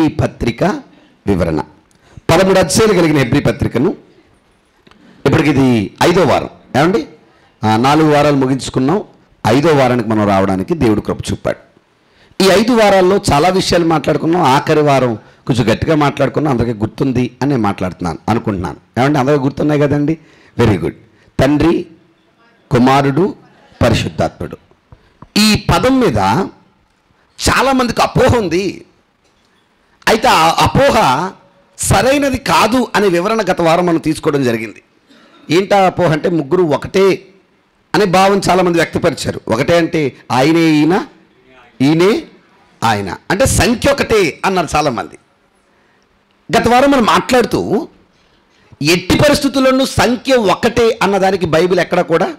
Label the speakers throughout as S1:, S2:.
S1: Hebrew పత్రిక వివరణ. 13 అధ్యాయాలు కలిగిన హెబ్రీ పత్రికను ఇప్పటికి ఇది 5వ వారం. ఏమండి, 4 వారాలు ముగించుకున్నాం. 5వ వారానికి మనం రావడానికి దేవుడు కృప చూపాడు. ఈ 5 వారాల్లో చాలా విషయాలు మాట్లాడుకున్నాం. ఆఖరి వారం కొంచెం గట్టిగా మాట్లాడుకున్నాం. అందరికీ గుర్తుంది అని నేను అనుకుంటున్నాను. ఏమంటే అందరికీ గుర్తున్నాయి కదండి? Very good. తండ్రి, కుమారుడు, పరిశుద్ధాత్ముడు. ఈ పదం మీద చాలామందికి అపోహ ఉంది. అయితే ఆ అపోహ సరైనది కాదు అనే వివరణ గత వారం మనం తీసుకోవడం జరిగింది. ఏంటా అపోహ అంటే ముగ్గురు ఒకటే అనే భావం చాలామంది వ్యక్తపరిచారు. ఒకటే అంటే ఆయనే ఈయన, ఈయనే ఆయన, అంటే సంఖ్య ఒకటే అన్నారు చాలామంది. గత వారం మనం మాట్లాడుతూ ఎట్టి పరిస్థితుల్లోనూ సంఖ్య ఒకటే అన్నదానికి బైబిల్ ఎక్కడ కూడా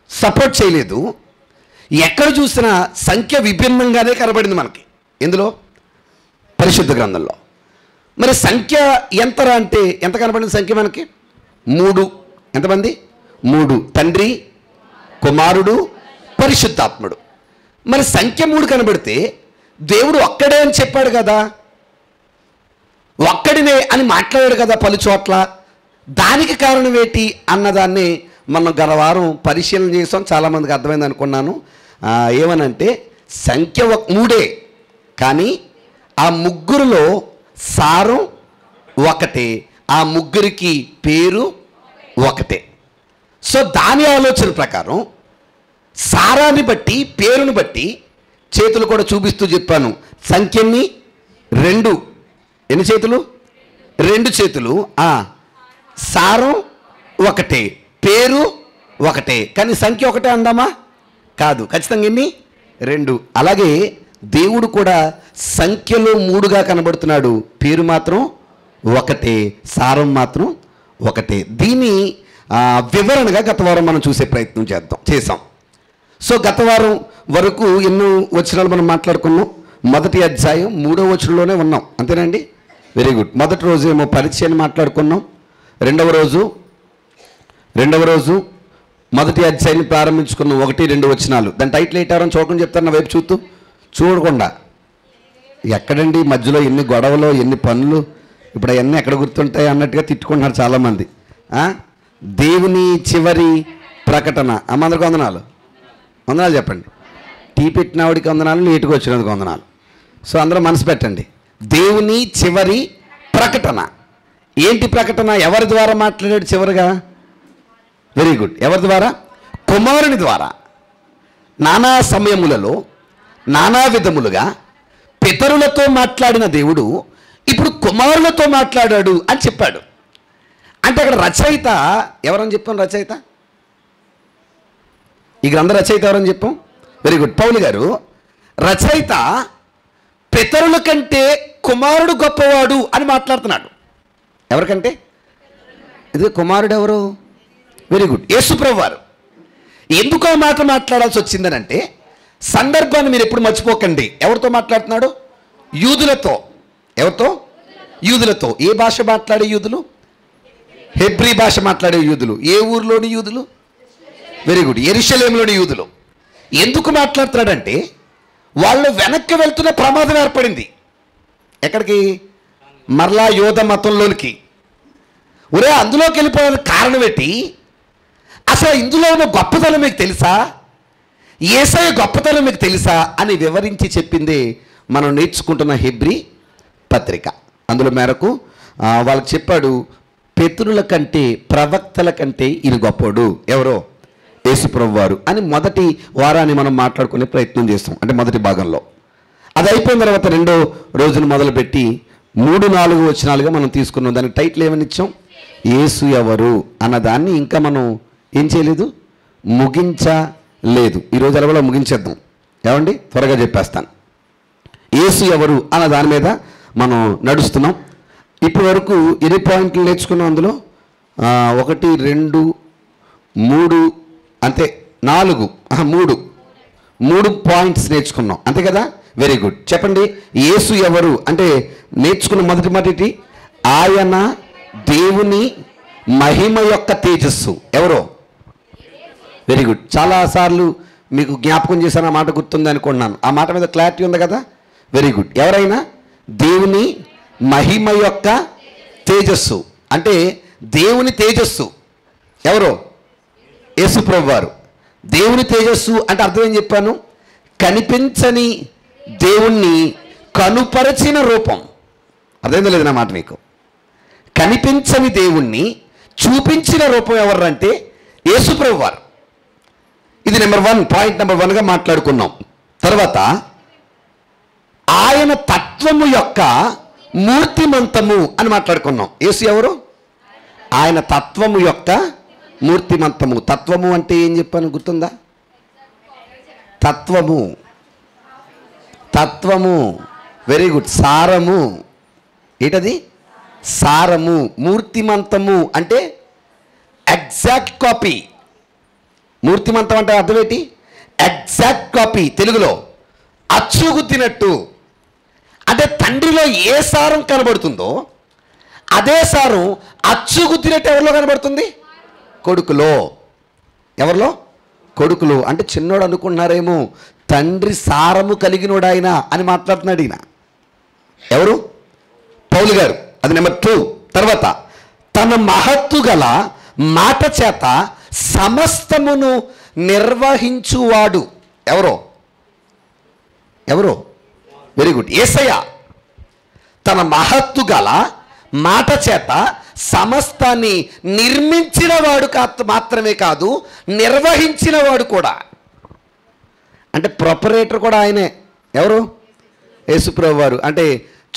S1: సపోర్ట్ చేయలేదు. ఎక్కడ చూసినా సంఖ్య విభిన్నంగానే కనబడింది మనకి. ఎందులో? పరిశుద్ధ గ్రంథంలో. మరి సంఖ్య ఎంతరా అంటే ఎంత కనబడింది సంఖ్య మనకి? 3. ఎంతమంది? 3. తండ్రి, కుమారుడు, పరిశుద్ధాత్ముడు. మరి సంఖ్య 3 కనబడితే దేవుడు ఒక్కడే అని చెప్పాడు కదా, ఒక్కడినే అని మాట్లాడాడు కదా పలు చోట్ల. దానికి కారణం ఏంటి అన్నదాన్ని మనం గత వారం పరిశీలన చేసాం. చాలామందికి అర్థమైంది అనుకున్నాను. ఏమనంటే సంఖ్య 3 కానీ ఆ ముగ్గురులో సారం ఒకటే, ఆ ముగ్గురికి పేరు ఒకటే. సో దాని ఆలోచన ప్రకారం సారాన్ని బట్టి, పేరుని బట్టి చేతులు కూడా చూపిస్తూ చెప్పాను. సంఖ్యని 2. ఎన్ని చేతులు? 2 చేతులు. సారం ఒకటే, పేరు ఒకటే, కానీ సంఖ్య ఒకటే అందామా? కాదు, ఖచ్చితంగా ఎన్ని? 2. అలాగే దేవుడు కూడా సంఖ్యలో 3గా కనబడుతున్నాడు. పేరు మాత్రం ఒకటే, సారం మాత్రం ఒకటే. దీని వివరణగా గత వారం మనం చూసే ప్రయత్నం చేసాం. సో గత వారం వరకు ఎన్నో వచనాలు మనం మాట్లాడుకున్నాం. 1వ అధ్యాయం 3వ వచనంలోనే ఉన్నాం. అంతేనండి? Very good. మొదటి రోజు ఏమో పరిచయాన్ని మాట్లాడుకున్నాం. రెండవ రోజు 1వ అధ్యాయాన్ని ప్రారంభించుకున్నాం. 1, 2 వచనాలు. దాని టైటిల్ ఏంటారని చూడకుండా చెప్తాను. నా వైపు చూడకుండా. ఎక్కడండి మధ్యలో ఎన్ని గొడవలు, ఎన్ని పనులు, ఇప్పుడు అవన్నీ ఎక్కడ గుర్తుంటాయి అన్నట్టుగా తిట్టుకుంటున్నారు చాలామంది. దేవుని చివరి ప్రకటన. అమ్మందరికి వందనాలు చెప్పండి. టీ పెట్టిన ఆవిడికి వందనాలు, నీటికి వచ్చినందుకు వందనాలు. సో అందరూ మనసు పెట్టండి. దేవుని చివరి ప్రకటన. ఏంటి ప్రకటన? ఎవరి ద్వారా మాట్లాడాడు చివరిగా? Very good. ఎవరి ద్వారా? కుమారుని ద్వారా. నానా సమయములలో నానా విధములుగా పితరులతో మాట్లాడిన దేవుడు ఇప్పుడు కుమారులతో మాట్లాడాడు అని చెప్పాడు. అంటే అక్కడ రచయిత ఎవరని చెప్పాం? రచయిత, ఈ గ్రంథ రచయిత ఎవరని చెప్పాం? వెరీ గుడ్, పౌలు గారు. రచయిత పితరుల కంటే కుమారుడు గొప్పవాడు అని మాట్లాడుతున్నాడు. ఎవరికంటే? ఇది కుమారుడు ఎవరు? వెరీ గుడ్, యేసుప్రభువు వారు. ఎందుకు ఆ మాట మాట్లాడాల్సి వచ్చిందనంటే సందర్భాన్ని మీరు ఎప్పుడు మర్చిపోకండి. ఎవరితో మాట్లాడుతున్నాడు? యూదులతో. ఎవరితో? యూదులతో. ఏ భాష మాట్లాడే యూదులు? హెబ్రీ భాష మాట్లాడే యూదులు. ఏ ఊరిలోని యూదులు? వెరీ గుడ్, యెరూషలేములోని యూదులు. ఎందుకు మాట్లాడుతున్నాడంటే వాళ్ళు వెనక్కి వెళ్తున్న ప్రమాదం ఏర్పడింది. ఎక్కడికి? మరలా యోధ మతంలోనికి. అందులోకి వెళ్ళిపోవడానికి కారణం ఏంటి? అసలు ఇందులో ఉన్న గొప్పతనం మీకు తెలుసా? యేసయ్య గొప్పతనం మీకు తెలుసా అని వివరించి చెప్పిందే మనం నేర్చుకుంటున్న హెబ్రీ పత్రిక. అందులో మేరకు వాళ్ళకి చెప్పాడు, పితరుల కంటే, ప్రవక్తల కంటే ఈయన గొప్పోడు. ఎవరో? యేసుప్రభువు వారు అని మొదటి వారాన్ని మనం మాట్లాడుకునే ప్రయత్నం చేస్తాం. అంటే మొదటి భాగంలో అది అయిపోయిన తర్వాత 2వ రోజును మొదలుపెట్టి 3, 4 వచనాలుగా మనం తీసుకున్నాం. దానికి టైటిల్ ఏమని ఇచ్చాం? యేసు ఎవరు అన్నదాన్ని ఇంకా మనం ఏం చేయలేదు, ముగించలేదు. ఈరోజు అలా ముగించేద్దాం. ఏమండి? త్వరగా చెప్పేస్తాను. యేసు ఎవరు అన్న దాని మీద మనం నడుస్తున్నాం. ఇప్పటి వరకు 8 పాయింట్లు నేర్చుకున్నాం. అందులో 1, 2, 3 అంతే 4 3 పాయింట్స్ నేర్చుకున్నాం. అంతే కదా? Very good. చెప్పండి, యేసు ఎవరు అంటే నేర్చుకున్న మొదటి ఆయన దేవుని మహిమ యొక్క తేజస్సు. ఎవరో? Very good. చాలాసార్లు మీకు జ్ఞాపకం చేశాను, ఆ మాట గుర్తుంది అనుకుంటున్నాను. ఆ మాట మీద క్లారిటీ ఉంది కదా? Very good. ఎవరైనా దేవుని మహిమ యొక్క తేజస్సు. అంటే దేవుని తేజస్సు ఎవరు? యేసుప్రభు వారు. దేవుని తేజస్సు అంటే అర్థం ఏం చెప్పాను? కనిపించని దేవుణ్ణి కనుపరచిన రూపం. అర్థమైందో లేదు నా మాట మీకు? కనిపించని దేవుణ్ణి చూపించిన రూపం ఎవరంటే యేసుప్రభు వారు. ఇది నెంబర్ 1, పాయింట్ నెంబర్ 1గా మాట్లాడుకున్నాం. తర్వాత ఆయన తత్వము యొక్క మూర్తిమంతము అని మాట్లాడుకున్నాం. యేసు ఎవరు? ఆయన తత్వము యొక్క మూర్తిమంతము. తత్వము అంటే ఏం చెప్పాను గుర్తుందా? తత్వము, తత్వము, వెరీ గుడ్. సారము, ఏంటది? సారము. మూర్తిమంతము అంటే ఎగ్జాక్ట్ కాపీ. మూర్తిమంతం అంటే అర్థం ఏంటి? Exact copy. తెలుగులో అచ్చుగుద్దినట్టు. అంటే తండ్రిలో ఏ సారం కనబడుతుందో అదే సారం అచ్చుగుద్దినట్టు ఎవరిలో కనబడుతుంది? కొడుకులో. ఎవరిలో? కొడుకులో. అంటే చిన్నోడు అనుకుంటున్నారేమో తండ్రి సారము కలిగినోడు ఆయన అని మాట్లాడుతున్నాడు ఈయన. ఎవరు? పౌలు గారు. అది నెంబర్ 2. తర్వాత తన మహత్తు గల మాట చేత సమస్తమును నిర్వహించువాడు. ఎవరో? ఎవరో? వెరీ గుడ్, యేసయ్య. తన మహత్తు గల మాట చేత సమస్తాన్ని నిర్మించిన వాడు మాత్రమే కాదు, నిర్వహించిన వాడు కూడా. అంటే ప్రొపరేటర్ కూడా ఆయనే. ఎవరు? యేసుప్రభు వారు. అంటే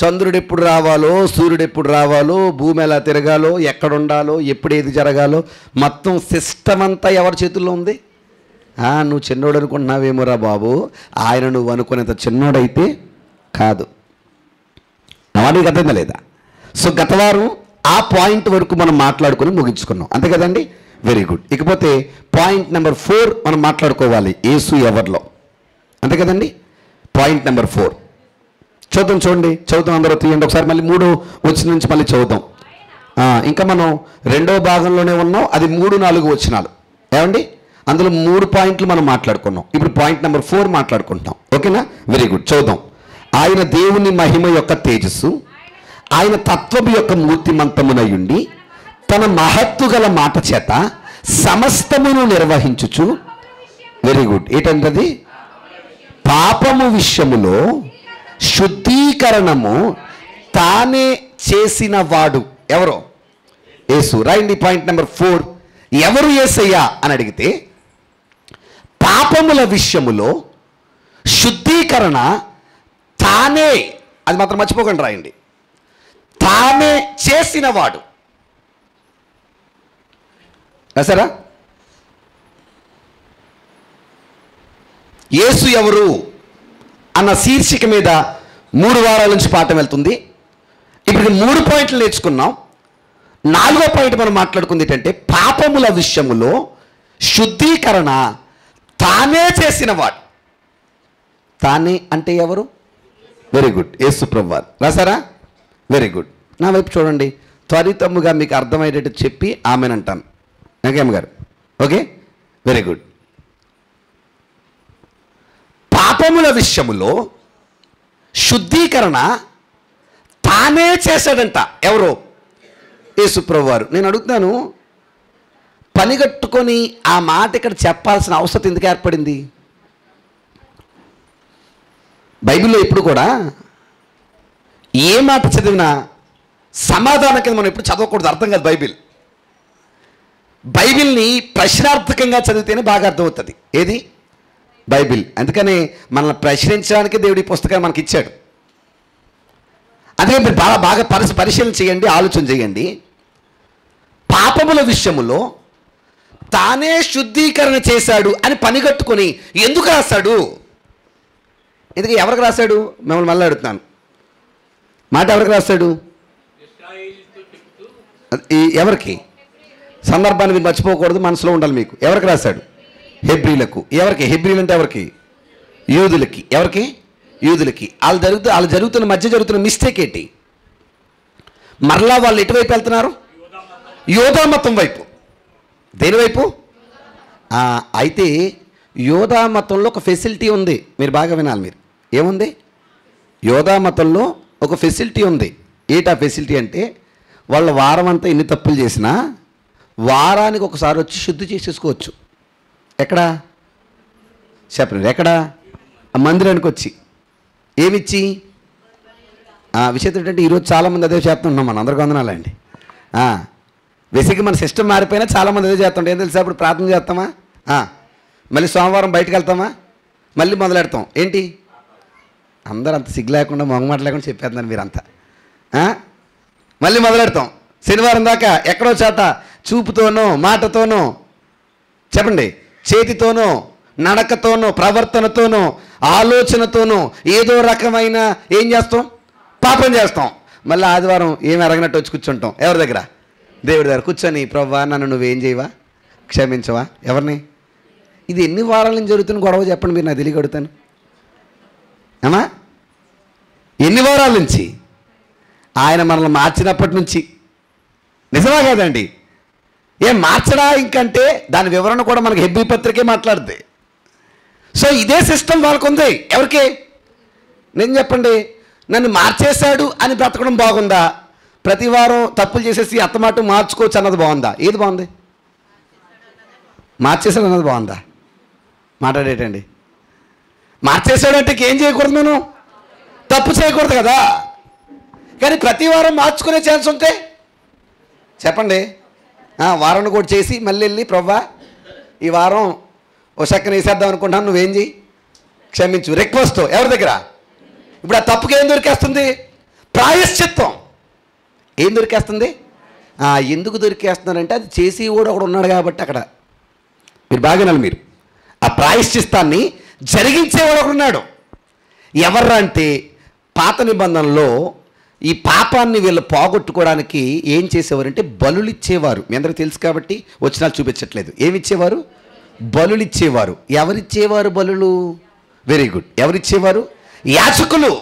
S1: చంద్రుడు ఎప్పుడు రావాలో, సూర్యుడు ఎప్పుడు రావాలో, భూమి ఎలా తిరగాలో, ఎక్కడ ఉండాలో, ఎప్పుడు ఏది జరగాలో మొత్తం సిస్టమ్ అంతా ఎవరి చేతుల్లో ఉంది? నువ్వు చిన్నోడు అనుకుంటున్నావేమోరా బాబు, ఆయన నువ్వు అనుకునేంత చిన్నోడైతే కాదు. నీకు అర్థంగా లేదా? సో గత వారం ఆ పాయింట్ వరకు మనం మాట్లాడుకొని ముగించుకున్నాం, అంతే కదండి? Very good. ఇకపోతే పాయింట్ నెంబర్ 4 మనం మాట్లాడుకోవాలి. యేసు ఎవరిలో, అంతే కదండి? పాయింట్ నెంబర్ 4 చూద్దాం. చూడండి, చదువుతాం. అందరూ తీయండి ఒకసారి. మళ్ళీ 3వ వచనం నుంచి మళ్ళీ చదువుతాం. ఇంకా మనం 2వ భాగంలోనే ఉన్నాం. అది 3, 4 వచనాలు. ఏమండి? అందులో 3 పాయింట్లు మనం మాట్లాడుకున్నాం. ఇప్పుడు పాయింట్ నెంబర్ 4 మాట్లాడుకుంటాం. ఓకేనా? Very good. చదువుదాం. ఆయన దేవుని మహిమ యొక్క తేజస్సు, ఆయన తత్వము యొక్క మూర్తిమంతమునయుండి తన మహత్తు గల మాట చేత సమస్తమును నిర్వహించుచు. Very good. ఏంటంటది? పాపము విషయములో శుద్ధీకరణము తానే చేసిన వాడు. ఎవరో? యేసు. రాయండి పాయింట్ నెంబర్ 4. ఎవరు యేసయ్యా అని అడిగితే పాపముల విషయములో శుద్ధీకరణ తానే, అది మాత్రం మర్చిపోకండి, రాయండి. తానే చేసినవాడు. రాసారా? యేసు ఎవరు అన్న శీర్షిక మీద 3 వారాల నుంచి పాఠం వెళ్తుంది. ఇప్పుడు 3 పాయింట్లు నేర్చుకున్నాం. 4వ పాయింట్ మనం మాట్లాడుకుంది ఏంటంటే పాపముల విషయములో శుద్ధీకరణ తానే చేసినవాడు. తానే అంటే ఎవరు? వెరీ గుడ్, యేసు ప్రభువారు. రాసారా? Very good. నా వైపు చూడండి. త్వరితముగా మీకు అర్థమయ్యేటట్టు చెప్పి ఆమెనంటాను. నాకేమ్మ గారు? Okay, very good. పాపముల విషయములో శుద్ధీకరణ తానే చేశాడంట. ఎవరు? యేసు ప్రభువారు. నేను అడుగుతాను, పనిగట్టుకొని ఆ మాట ఇక్కడ చెప్పాల్సిన అవసరం ఎందుకు ఏర్పడింది? బైబిల్లో ఎప్పుడు కూడా ఏ మాట చదివినా సమాధానం కింద మనం ఎప్పుడు చదవకూడదు. అర్థం కాదు బైబిల్ని ప్రశ్నార్థకంగా చదివితేనే బాగా అర్థమవుతుంది. ఏది? బైబిల్. అందుకని మనల్ని ప్రశ్నించడానికి దేవుడి పుస్తకాన్ని మనకి ఇచ్చాడు. అందుకే మీరు బాగా పరిశీలన చేయండి, ఆలోచన చేయండి. పాపముల విషయములో తానే శుద్ధీకరణ చేశాడు అని పనిగట్టుకొని ఎందుకు రాశాడు? ఎందుకు? ఎవరికి రాశాడు? మిమ్మల్ని మళ్ళీ అడుగుతున్నాను. మాట ఎవరికి రాశాడు? ఎవరికి? సందర్భాన్ని మీరు మర్చిపోకూడదు, మనసులో ఉండాలి మీకు. ఎవరికి రాశాడు? హెబ్రీలకు. ఎవరికి? హెబ్రీలు అంటే ఎవరికి? యూదులకి. ఎవరికి? యూదులకి. వాళ్ళు జరుగుతున్న మధ్య జరుగుతున్న మిస్టేక్ ఏంటి? మరలా వాళ్ళు ఎటువైపు వెళ్తున్నారు? యోధా మతం వైపు. దేని వైపు? అయితే యోధా మతంలో ఒక ఫెసిలిటీ ఉంది. మీరు బాగా వినాలి. మీరు ఏముంది? యోధా మతంలో ఒక ఫెసిలిటీ ఉంది. ఏటా ఫెసిలిటీ అంటే వాళ్ళ వారం అంతా ఎన్ని తప్పులు చేసినా వారానికి ఒకసారి వచ్చి శుద్ధి చేసేసుకోవచ్చు. ఎక్కడ చెప్పండి, ఎక్కడ? ఆ మందిరానికి వచ్చి ఏమిచ్చి విషయం ఏంటంటే ఈరోజు చాలామంది అదే చేస్తున్నాం. మనం అందరికీ వందనాలండి. బేసిక్గా మన సిస్టమ్ మారిపోయినా చాలామంది అదే చేస్తుంటాం. ఏం తెలుసా, ఇప్పుడు ప్రార్థన చేస్తామా, మళ్ళీ సోమవారం బయటకు వెళ్తామా, మళ్ళీ మొదలెడతాం. ఏంటి అందరూ అంత సిగ్గు లేకుండా మొగమాట లేకుండా చెప్పేస్తున్నారు మీరంతా. మళ్ళీ మొదలెడతాం. శనివారం దాకా ఎక్కడో చాట చూపుతోనో మాటతోనో చెప్పండి, చేతితోనో నడకతోనో ప్రవర్తనతోనో ఆలోచనతోనో ఏదో రకమైన ఏం చేస్తాం, పాపం చేస్తాం. మళ్ళీ ఆదివారం ఏమి అరగనట్టు వచ్చి కూర్చుంటాం. ఎవరి దగ్గర? దేవుడి దగ్గర కూర్చొని, ప్రభువా నన్ను నువ్వేం చేయవా, క్షమించవా. ఎవరిని? ఇది ఎన్ని వారాల నుంచి జరుగుతున్న గొడవ చెప్పండి మీరు, నాకు తెలియ కొడతాను అమ్మా. ఎన్ని వారాల నుంచి? ఆయన మనల్ని మార్చినప్పటి నుంచి. నిజమా కాదండి? ఏం మార్చడా ఇంకంటే దాని వివరణ కూడా మనకి హెబ్రీ పత్రికే మాట్లాడుద్ది. సో ఇదే సిస్టమ్ వాళ్ళకు ఉంది. ఎవరికి? నేను చెప్పండి, నన్ను మార్చేశాడు అని బ్రతకడం బాగుందా, ప్రతి వారం తప్పులు చేసేసి అత్తమాట మార్చుకోవచ్చు అన్నది బాగుందా? ఏది బాగుంది? మార్చేశాడు అన్నది బాగుందా? మాట్లాడేటండి. మార్చేశాడంటే ఏం చేయకూడదు, మనం తప్పు చేయకూడదు కదా. కానీ ప్రతి వారం మార్చుకునే ఛాన్స్ ఉంటే చెప్పండి, వారాన్ని కూడా చేసి మళ్ళీ వెళ్ళి, ప్రవ్వా ఈ వారం ఓ చక్కన వేసేద్దాం అనుకుంటాను, నువ్వేం చేయి, క్షమించు, రిక్వెస్ట్. ఎవరి దగ్గర? ఇప్పుడు ఆ తప్పుకి ఏం దొరికేస్తుంది? ప్రాయశ్చిత్తం. ఏం దొరికేస్తుంది? ఎందుకు దొరికేస్తున్నారంటే అది చేసి కూడా ఒకడు ఉన్నాడు కాబట్టి. అక్కడ మీరు బాగా మీరు ఆ ప్రాయశ్చిత్తాన్ని జరిగించేవాడు ఒకడు ఉన్నాడు. ఎవర్రా అంటే పాత నిబంధనలో ఈ పాపాన్ని వీళ్ళు పోగొట్టుకోవడానికి ఏం చేసేవారంటే బలులు ఇచ్చేవారు. మీ అందరికీ తెలుసు కాబట్టి వచనాలు చూపించట్లేదు. ఏమిచ్చేవారు? బలులు ఇచ్చేవారు. ఎవరిచ్చేవారు బలులు? Very good. ఎవరిచ్చేవారు? యాజకులు.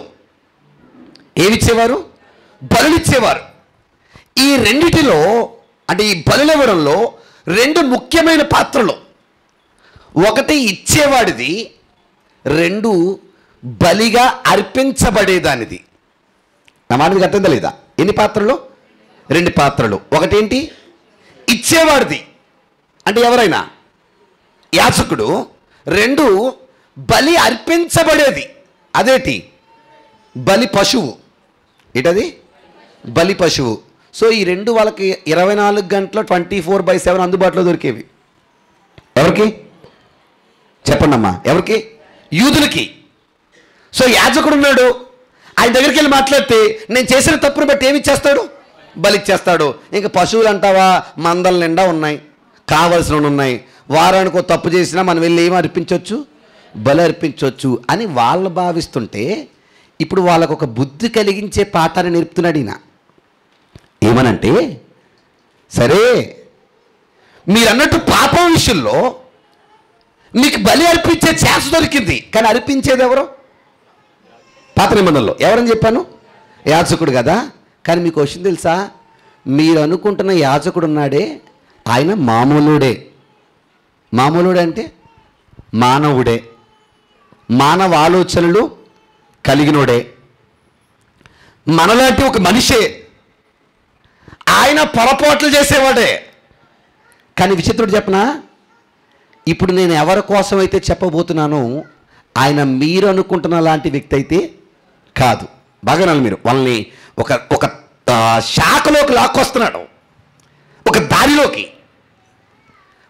S1: ఏమిచ్చేవారు? బలులు ఇచ్చేవారు. ఈ రెండిటిలో అంటే ఈ బలులు ఇవ్వడంలో రెండు ముఖ్యమైన పాత్రలు. ఒకటి ఇచ్చేవాడిది, రెండు బలిగా అర్పించబడేదానిది. నా మాట మీకు అర్థం తెలీదా? ఎన్ని పాత్రలు? రెండు పాత్రలు. ఒకటేంటి? ఇచ్చేవాడిది అంటే ఎవరైనా యాజకుడు. రెండు బలి అర్పించబడేది. అదేంటి? బలి పశువు. ఏంటది? బలి పశువు. సో ఈ రెండు వాళ్ళకి 24 గంటలు 24/7 అందుబాటులో దొరికేవి. ఎవరికి? చెప్పండి అమ్మా, ఎవరికి? యూదులకి. సో యాజకుడు ఉన్నాడు, ఆయన దగ్గరికి వెళ్ళి మాట్లాడితే నేను చేసిన తప్పును బట్టి ఏమి ఇచ్చేస్తాడు? బలి ఇచ్చేస్తాడు. ఇంకా పశువులు అంటావా, మందల నిండా ఉన్నాయి, కావలసినవి ఉన్నాయి. వారానికి ఒక తప్పు చేసినా మనం వెళ్ళి ఏమి అర్పించవచ్చు? బలి అర్పించవచ్చు అని వాళ్ళు భావిస్తుంటే, ఇప్పుడు వాళ్ళకు ఒక బుద్ధి కలిగించే పాఠాన్ని నేర్పుతున్నాడు ఈయన. ఏమనంటే, సరే మీరు అన్నట్టు పాపం విషయంలో మీకు బలి అర్పించే ఛాన్స్ దొరికింది, కానీ అర్పించేది ఎవరు? పాత నిబంధనలో ఎవరని చెప్పాను? యాజకుడు కదా. కానీ మీకు క్వశ్చన్ తెలుసా? మీరు అనుకుంటున్న యాజకుడు ఉన్నాడే, ఆయన మామూలుడే. మామూలుడే అంటే మానవుడే, మానవ ఆలోచనలు కలిగినోడే, మనలాంటి ఒక మనిషే. ఆయన పొరపాట్లు చేసేవాడే. కానీ విచిత్రుడు చెప్పనా, ఇప్పుడు నేను ఎవరి కోసం అయితే చెప్పబోతున్నానో ఆయన మీరు అనుకుంటున్న లాంటి వ్యక్తి అయితే కాదు. బాగా నాలు మీరు వాళ్ళని ఒక శాఖలోకి లాక్కొస్తున్నాడు, ఒక దారిలోకి.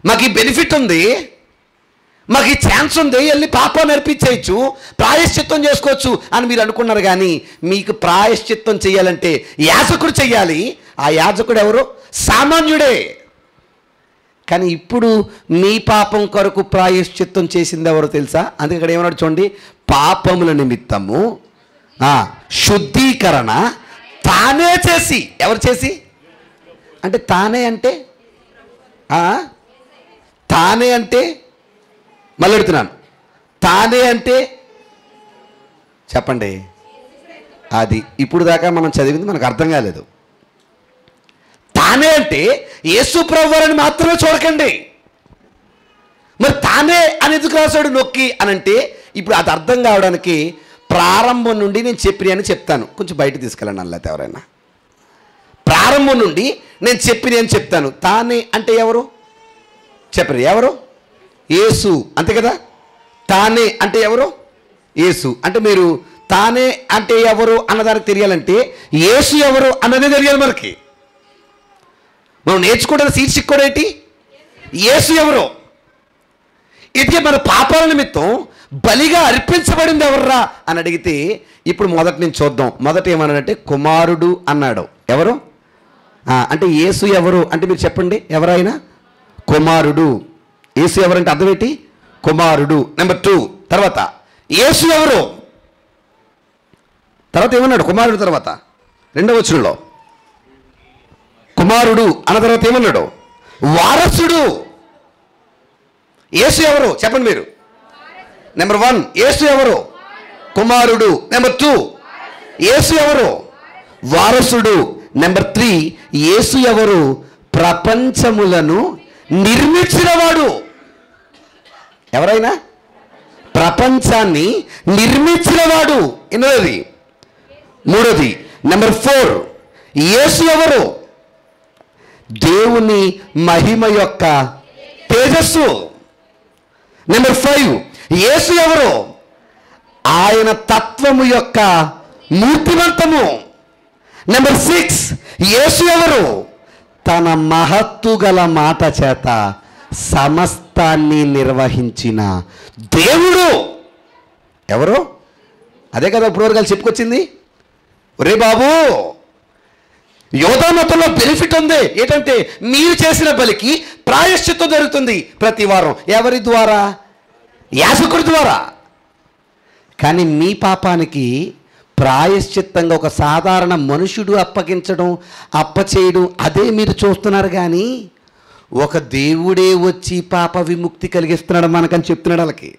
S1: మాకు ఈ బెనిఫిట్ ఉంది, మాకు ఈ ఛాన్స్ ఉంది, వెళ్ళి పాపం నేర్పించేయచ్చు, ప్రాయశ్చిత్తం చేసుకోవచ్చు అని మీరు అనుకున్నారు. కానీ మీకు ప్రాయశ్చిత్తం చేయాలంటే యాజకుడు చెయ్యాలి. ఆ యాజకుడు ఎవరు? సామాన్యుడే. కానీ ఇప్పుడు మీ పాపం కొరకు ప్రాయశ్చిత్తం చేసింది ఎవరో తెలుసా? అందుకే ఇక్కడ ఏమన్నాడు చూడండి, పాపముల నిమిత్తము శుద్ధీకరణ తానే చేసి. ఎవరు చేసి అంటే? తానే అంటే తానే అంటే మళ్ళీ అడుగుతున్నాను, తానే అంటే చెప్పండి. అది ఇప్పుడు దాకా మనం చదివింది మనకు అర్థం కాలేదు. తానే అంటే యేసు ప్రభువుని మాత్రమే చూడకండి. మరి తానే అని ఎందుకు రాశాడు నొక్కి అనంటే, ఇప్పుడు అది అర్థం కావడానికి ప్రారంభం నుండి నేను చెప్పిన అని చెప్తాను. కొంచెం బయట తీసుకెళ్ళండి అల్లతే ఎవరైనా. ఆరంభం నుండి నేను చెప్తాను. తానే అంటే ఎవరు చెప్పరు? ఎవరు? యేసు, అంతే కదా. తానే అంటే ఎవరు? యేసు. అంటే మీరు తానే అంటే ఎవరు అన్నదానికి తెలియాలంటే యేసు ఎవరు అన్నదే తెలియాలి మనకి. మనం నేర్చుకోవడానికి శీర్షిక కూడా ఏంటి? యేసు ఎవరు. ఇది మన పాపాల నిమిత్తం బలిగా అర్పించబడింది ఎవర్రా అని అడిగితే ఇప్పుడు మొదటి నుంచి చూద్దాం. మొదట ఏమన్నాడంటే కుమారుడు అన్నాడు. ఎవరు అంటే యేసు ఎవరు అంటే మీరు చెప్పండి. ఎవరైనా కుమారుడు. యేసు ఎవరంటే అర్థం ఏంటి? కుమారుడు. నెంబర్ 2 తర్వాత యేసు ఎవరు తర్వాత ఏమన్నాడు? కుమారుడు. తర్వాత 2వ వచనంలో కుమారుడు అన్న తర్వాత ఏమన్నాడు? వారసుడు. యేసు ఎవరు చెప్పండి మీరు. నెంబర్ 1 యేసు ఎవరు? కుమారుడు. నెంబర్ 2 యేసు ఎవరు? వారసుడు. నెంబర్ 3 యేసు ఎవరు? ప్రపంచములను నిర్మించినవాడు. ఎవరైనా ప్రపంచాన్ని నిర్మించినవాడు. ఎన్నోది? 3వది. నెంబర్ 4 యేసు ఎవరు? దేవుని మహిమ యొక్క తేజస్సు. నెంబర్ 5 యేసు ఎవరు? ఆయన తత్వము యొక్క మూర్తిమంతము. నెంబర్ 6 యేసు ఎవరు? తన మహత్తు గల మాట చేత సమస్తాన్ని నిర్వహించిన దేవుడు. ఎవరు? అదే కదా ఇప్పుడు చెప్పుకొచ్చింది. ఒరే బాబు, యోధా మతంలో బెనిఫిట్ ఉంది. ఏంటంటే మీరు చేసిన బలికి ప్రాయశ్చిత్తం జరుగుతుంది ప్రతి వారం. ఎవరి ద్వారా? యాజకుడి ద్వారా. కానీ మీ పాపానికి ప్రాయశ్చిత్తంగా ఒక సాధారణ మనుషుడు అప్పగించడం, అప్పచేయడం అదే మీరు చూస్తున్నారు. కానీ ఒక దేవుడే వచ్చి పాప విముక్తి కలిగిస్తున్నాడు మనకని చెప్తున్నాడు వాళ్ళకి.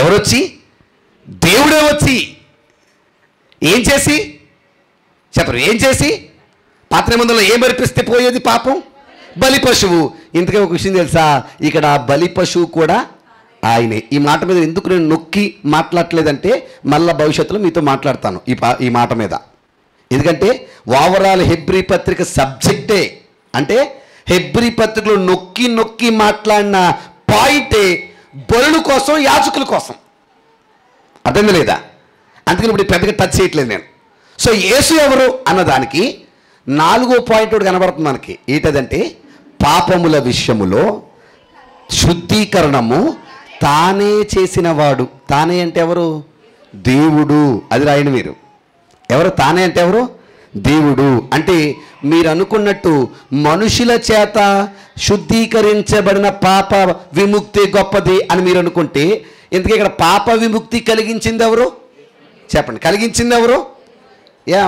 S1: ఎవరొచ్చి? దేవుడే వచ్చి. ఏం చేసి చెప్పరు? ఏం చేసి? పాత నిబంధనలో ఏం అర్పిస్తే పోయేది పాపం? బలి పశువు. ఇంతకే ఒక విషయం తెలుసా? ఇక్కడ బలి పశువు కూడా ఆయనే. ఈ మాట మీద ఎందుకు నేను నొక్కి మాట్లాడలేదంటే మళ్ళీ భవిష్యత్తులో మీతో మాట్లాడతాను ఈ మాట మీద. ఎందుకంటే ఓవరాల్ హెబ్రీ పత్రిక సబ్జెక్టే. అంటే హెబ్రీ పత్రికలో నొక్కి నొక్కి మాట్లాడిన పాయింటే బలుల కోసం, యాజకుల కోసం. అర్థం లేదా? అందుకని ఇప్పుడు పెద్దగా టచ్ చేయట్లేదు నేను. సో యేసు ఎవరు అన్నదానికి 4వ పాయింట్ ఒకటి కనబడుతుంది మనకి. ఏంటదంటే పాపముల విషయములో శుద్ధీకరణము తానే చేసినవాడు. తానే అంటే ఎవరు? దేవుడు. అది రాయండి మీరు. ఎవరు? తానే అంటే ఎవరు? దేవుడు. అంటే మీరు అనుకున్నట్టు మనుషుల చేత శుద్ధీకరించబడిన పాప విముక్తి గొప్పది అని మీరు అనుకుంటే, ఎందుకంటే ఇక్కడ పాప విముక్తి కలిగించింది ఎవరు చెప్పండి? కలిగించింది ఎవరు?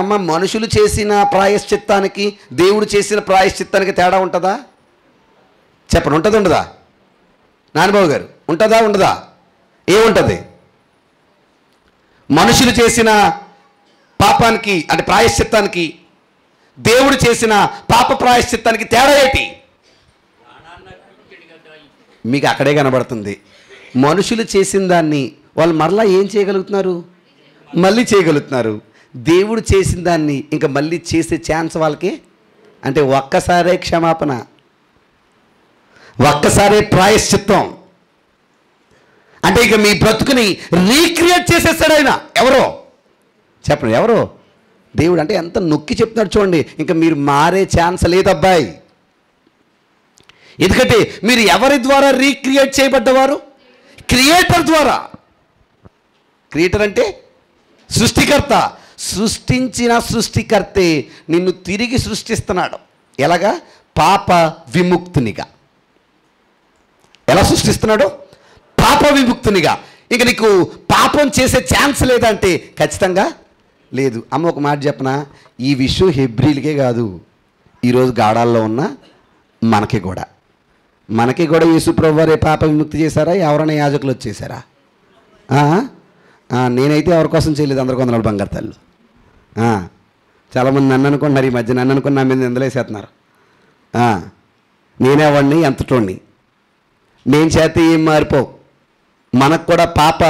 S1: అమ్మ, మనుషులు చేసిన ప్రాయశ్చిత్తానికి దేవుడు చేసిన ప్రాయశ్చిత్తానికి తేడా ఉంటుందా చెప్పండి? ఉంటుంది ఉండదా? నాన్నబాబు గారు, ఉంటుందా ఉండదా? ఏముంటుంది? మనుషులు చేసిన పాపానికి అంటే ప్రాయశ్చిత్తానికి దేవుడు చేసిన పాప ప్రాయశ్చిత్తానికి తేడా ఏంటి? మీకు అక్కడే కనబడుతుంది. మనుషులు చేసిన దాన్ని వాళ్ళు మరలా ఏం చేయగలుగుతున్నారు? మళ్ళీ చేయగలుగుతున్నారు. దేవుడు చేసిన దాన్ని ఇంకా మళ్ళీ చేసే ఛాన్స్ వాళ్ళకి అంటే ఒక్కసారే క్షమాపణ, ఒక్కసారే ప్రాయశ్చిత్తం. అంటే ఇక మీ బ్రతుకుని రీక్రియేట్ చేసేస్తాడు ఆయన. ఎవరో చెప్పండి? ఎవరో? దేవుడు. అంటే ఎంత నొక్కి చెప్తున్నాడు చూడండి. ఇంకా మీరు మారే ఛాన్స్ లేదబ్బాయి. ఎందుకంటే మీరు ఎవరి ద్వారా రీక్రియేట్ చేయబడ్డవారు? క్రియేటర్ ద్వారా. క్రియేటర్ అంటే సృష్టికర్త. సృష్టించిన సృష్టికర్తే నిన్ను తిరిగి సృష్టిస్తున్నాడు. ఎలాగా? పాప విముక్తునిగా. ఎలా సృష్టిస్తున్నాడు? పాప విముక్తునిగా. ఇక నీకు పాపం చేసే ఛాన్స్ లేదంటే ఖచ్చితంగా లేదు. అమ్మ, ఒక మాట చెప్పనా? ఈ విషయం హెబ్రీలకే కాదు, ఈరోజు గాడాల్లో ఉన్న మనకి కూడా యేసు ప్రభువారే పాప విముక్తి చేశారా? ఎవరైనా యాజకులు వచ్చేసారా? నేనైతే ఎవరి కోసం చేయలేదు. అందరికి వందనాలు బంగారు తల్లు. చాలామంది నన్ను అనుకుంటున్నారు ఈ మధ్య. నన్ను అనుకుని నా మీద నిందలేసేస్తున్నారు. నేనే వాడిని, ఎంతటోడిని. నేను చేస్తే ఏం మారిపోవు. మనకు కూడా పాప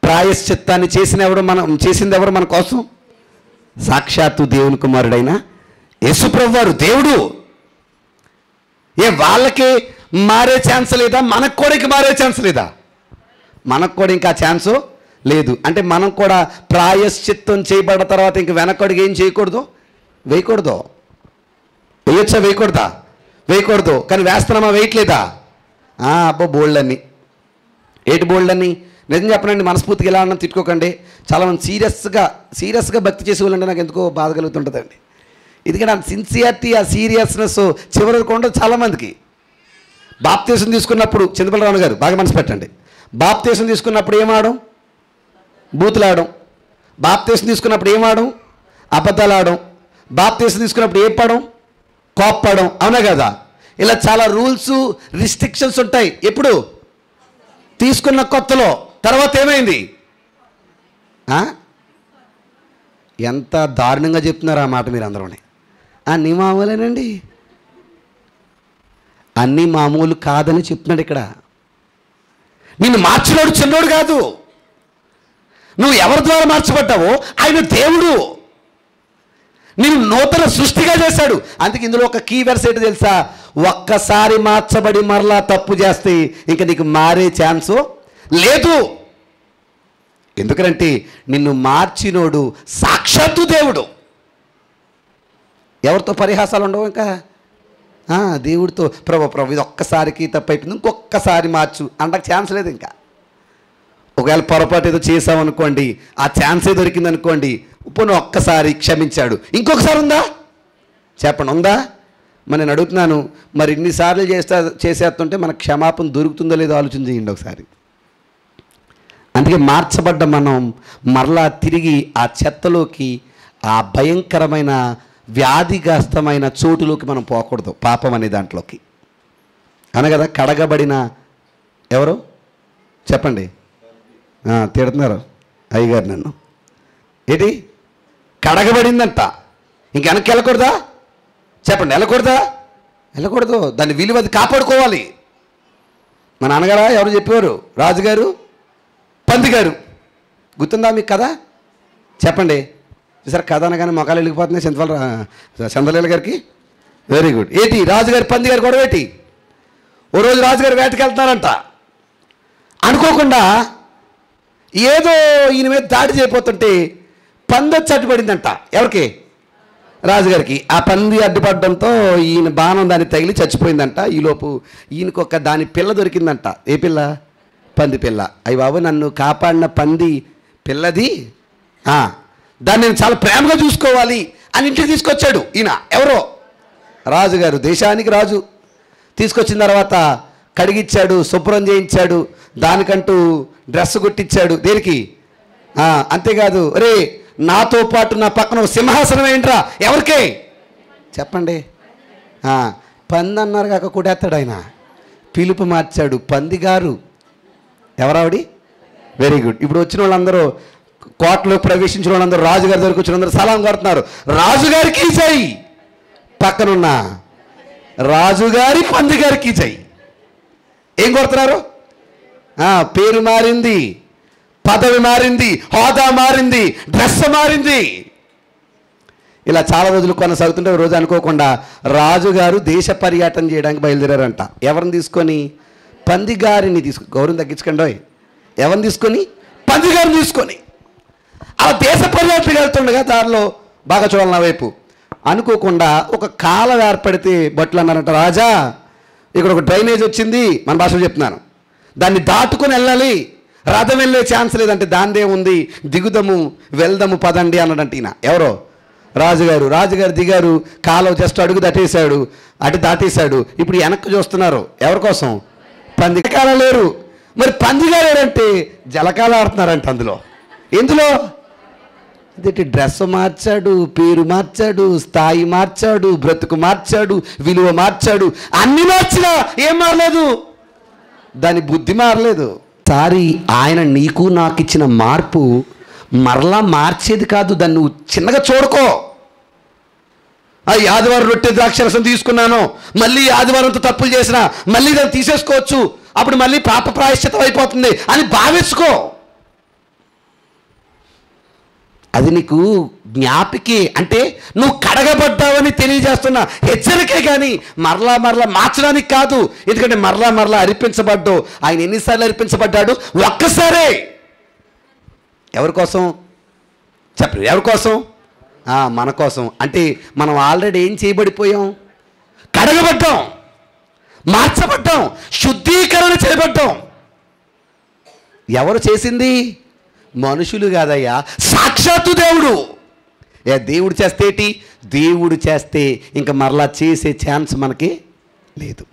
S1: ప్రాయశ్చిత్తాన్ని చేసింది ఎవరు మన కోసం? సాక్షాత్తు దేవుని కుమారుడైన యేసుప్రభు వారు దేవుడు. వాళ్ళకి మారే ఛాన్స్ లేదా? మనకు కూడా ఇంక మారే ఛాన్స్ లేదా? మనకు కూడా ఇంకా ఛాన్సు లేదు. అంటే మనం కూడా ప్రాయశ్చిత్తం చేయబడ్డ తర్వాత ఇంక వెనకడుగు ఏం చేయకూడదు, వేయకూడదు. వేయొచ్చా? వేయకూడదా? వేయకూడదు. కానీ వేస్తున్నామా? వేయట్లేదా? అబ్బో బోల్డన్ని. ఏటి బోల్డన్ని? నిజం చెప్పనండి, మనస్ఫూర్తిగా ఎలా అన్నా తిట్టుకోకండి. చాలామంది సీరియస్గా భక్తి చేసే వాళ్ళంటే నాకు ఎందుకో బాధ కలుగుతుంటుందండి. ఎందుకంటే ఆ సిన్సియారిటీ, ఆ సీరియస్నెస్ చివరి వరకు ఉండదు చాలామందికి. బాప్తీసం తీసుకున్నప్పుడు చంద్రబాబు గారు బాగా మనసు పెట్టండి, బాప్తీసం తీసుకున్నప్పుడు ఏమాడం? బూతులాడడం. బాప్తీసం తీసుకున్నప్పుడు ఏమాడం? అబద్ధాలు ఆడడం. బాప్తీసం తీసుకున్నప్పుడు ఏం పడడం? కోప్పడం. అవునా కదా? ఇలా చాలా రూల్స్, రిస్ట్రిక్షన్స్ ఉంటాయి. ఎప్పుడు? తీసుకున్న కొత్తలో. తర్వాత ఏమైంది? ఎంత దారుణంగా చెప్తున్నారు ఆ మాట మీరు అందరూనే. అన్నీ మామూలేనండి. అన్నీ మామూలు కాదని చెప్తున్నాడు ఇక్కడ. నిన్ను మార్చినోడు చిన్నోడు కాదు. నువ్వు ఎవరి ద్వారా మార్చబడ్డావో ఆయన దేవుడు. నేను నూతన సృష్టిగా చేశాడు. అందుకే ఇందులో ఒక కీ వెర్స్ ఏంటి తెలుసా? ఒక్కసారి మార్చబడి మరలా తప్పు చేస్తే ఇంక నీకు మారే ఛాన్సు లేదు. ఎందుకంటే నిన్ను మార్చినోడు సాక్షాత్తు దేవుడు. ఎవరితో పరిహాసాలు ఉండవు ఇంకా. దేవుడితో ప్రభు ఇది ఒక్కసారికి తప్పు అయిపోయింది, ఇంకొక్కసారి మార్చు అంటకు ఛాన్స్ లేదు ఇంకా. ఒకవేళ పొరపాటు ఏదో చేసామనుకోండి, ఆ ఛాన్సే దొరికిందనుకోండి, ఇప్పుడు ఒక్కసారి క్షమించాడు, ఇంకొకసారి ఉందా? చెప్పండి, ఉందా? మరి నేను అడుగుతున్నాను, మరి ఇన్నిసార్లు చేసేస్తుంటే మనకు క్షమాపణ దొరుకుతుందో లేదో ఆలోచన చేయండి ఒకసారి. అందుకే మార్చబడ్డ మనం మరలా తిరిగి ఆ చెత్తలోకి, ఆ భయంకరమైన వ్యాధిగ్రస్తమైన చోటులోకి మనం పోకూడదు, పాపం అనే దాంట్లోకి. అనగదా కడగబడిన ఎవరు చెప్పండి? తిడుతున్నారు అయ్యగారు నన్ను. ఏంటి కడగబడిందంట, ఇంక వెనక్కి వెళ్ళకూడదా? చెప్పండి, వెళ్ళకూడదా? వెళ్ళకూడదు. దాని విలువ అది కాపాడుకోవాలి. మా నాన్నగారా ఎవరు చెప్పేవారు? రాజుగారు పందిగారు. గుర్తుందా మీకు కథ? చెప్పండి. సార్ కథ అనగానే మొక్కలు వెళ్ళిపోతున్నాయి చంద్రలేల గారికి. Very good. ఏంటి రాజుగారి పందిగారు గొడవ ఏంటి? ఓ రోజు రాజుగారు వేటకి వెళ్తున్నారంట. అనుకోకుండా ఏదో ఈయన మీద దాడి చేయబోతుంటే పంది వచ్చి అడ్డుపడిందంట. ఎవరికి? రాజుగారికి. ఆ పంది అడ్డుపడడంతో ఈయన బాణం దాన్ని తగిలి చచ్చిపోయిందంట. ఈలోపు ఈయనకొక దాని పిల్ల దొరికిందంట. ఏ పిల్ల? పంది పిల్ల. అయ్యి బాబు, నన్ను కాపాడిన పంది పిల్లది, దాన్ని నేను చాలా ప్రేమగా చూసుకోవాలి అని ఇంటికి తీసుకొచ్చాడు ఈయన. ఎవరో రాజుగారు, దేశానికి రాజు. తీసుకొచ్చిన తర్వాత కడిగిచ్చాడు, శుభ్రం చేయించాడు, దానికంటూ డ్రెస్ కుట్టించాడు. దేనికి? అంతేకాదు, రే నాతో పాటు నా పక్కన సింహాసనం ఏంట్రా? ఎవరికే? చెప్పండి. పంది అన్నారు కాక కొడేస్తాడు ఆయన. పిలుపు మార్చాడు, పందిగారు. ఎవరావిడి? Very good. ఇప్పుడు వచ్చిన వాళ్ళందరూ, కోటలో ప్రవేశించిన వాళ్ళందరూ, రాజుగారి దగ్గరకు వచ్చిన అందరూ సలాం కొడుతున్నారు. రాజుగారికి జై. పక్కనున్న రాజుగారి పందిగారికి జై. ఏం కొడుతున్నారు? పేరు మారింది, పదవి మారింది, హోదా మారింది, డ్రెస్ మారింది. ఇలా చాలా రోజులు కొనసాగుతుంటే రోజు అనుకోకుండా రాజుగారు దేశ పర్యటన చేయడానికి బయలుదేరారంట. ఎవరిని తీసుకొని? పందిగారిని తీసుకొని. గౌరవం తగ్గించకండి. ఎవరిని తీసుకొని? పందిగారిని తీసుకొని. ఆ దేశ పర్యటనకి వెళ్తుండగా దారిలో బాగా చూడాలి నా వైపు, అనుకోకుండా ఒక కాలం ఏర్పడితే బట్టలు అన్నారంట, రాజా ఇక్కడ ఒక డ్రైనేజ్ వచ్చింది, మన భాషలో చెప్తున్నాను, దాన్ని దాటుకొని వెళ్ళాలి, రథం వెళ్ళే ఛాన్స్ లేదంటే దాందే ఉంది, దిగుదము వెళ్దాము పదండి అన్నాడంట ఈయన. ఎవరో? రాజుగారు. రాజుగారు దిగారు, కాలువ జస్ట్ అడుగు దాటేశాడు. ఇప్పుడు వెనక్కి చూస్తున్నారు. ఎవరి కోసం? పందికాల లేరు. మరి పందిగారు ఏంటంటే జలకాల ఆడుతున్నారంట. ఎందులో? అదేంటి? డ్రెస్ మార్చాడు, పేరు మార్చాడు, స్థాయి మార్చాడు, బ్రతుకు మార్చాడు, విలువ మార్చాడు, అన్ని మార్చినా ఏం మారలేదు, దాని బుద్ధి మారలేదు. సారి ఆయన నీకు నాకు ఇచ్చిన మార్పు మరలా మార్చేది కాదు, దాన్ని నువ్వు చిన్నగా చూడుకో. ఈ ఆదివారం రొట్టె ద్రాక్షరసం తీసుకున్నాను, మళ్ళీ ఆదివారంతో తప్పులు చేసినా మళ్ళీ దాన్ని తీసేసుకోవచ్చు, అప్పుడు మళ్ళీ పాప ప్రాయశ్చితం అయిపోతుంది అని భావించుకో. అది నీకు జ్ఞాపికే అంటే నువ్వు కడగబడ్డావని తెలియజేస్తున్న హెచ్చరికే కానీ మరలా మార్చడానికి కాదు. ఎందుకంటే మరలా అర్పించబడ్డావు. ఆయన ఎన్నిసార్లు అర్పించబడ్డాడు? ఒక్కసారే. ఎవరి కోసం చెప్పండి? ఎవరి కోసం? మన కోసం. అంటే మనం ఆల్రెడీ ఏం చేయబడిపోయాం? కడగబడ్డాం, మార్చబడ్డాం, శుద్ధీకరణ చేయబడ్డాం. ఎవరు చేసింది? మనుషులు కాదయ్యా, సాక్షాత్తు దేవుడు. దేవుడు చేస్తేటి? దేవుడు చేస్తే ఇంకా మరలా చేసే ఛాన్స్ మనకి లేదు.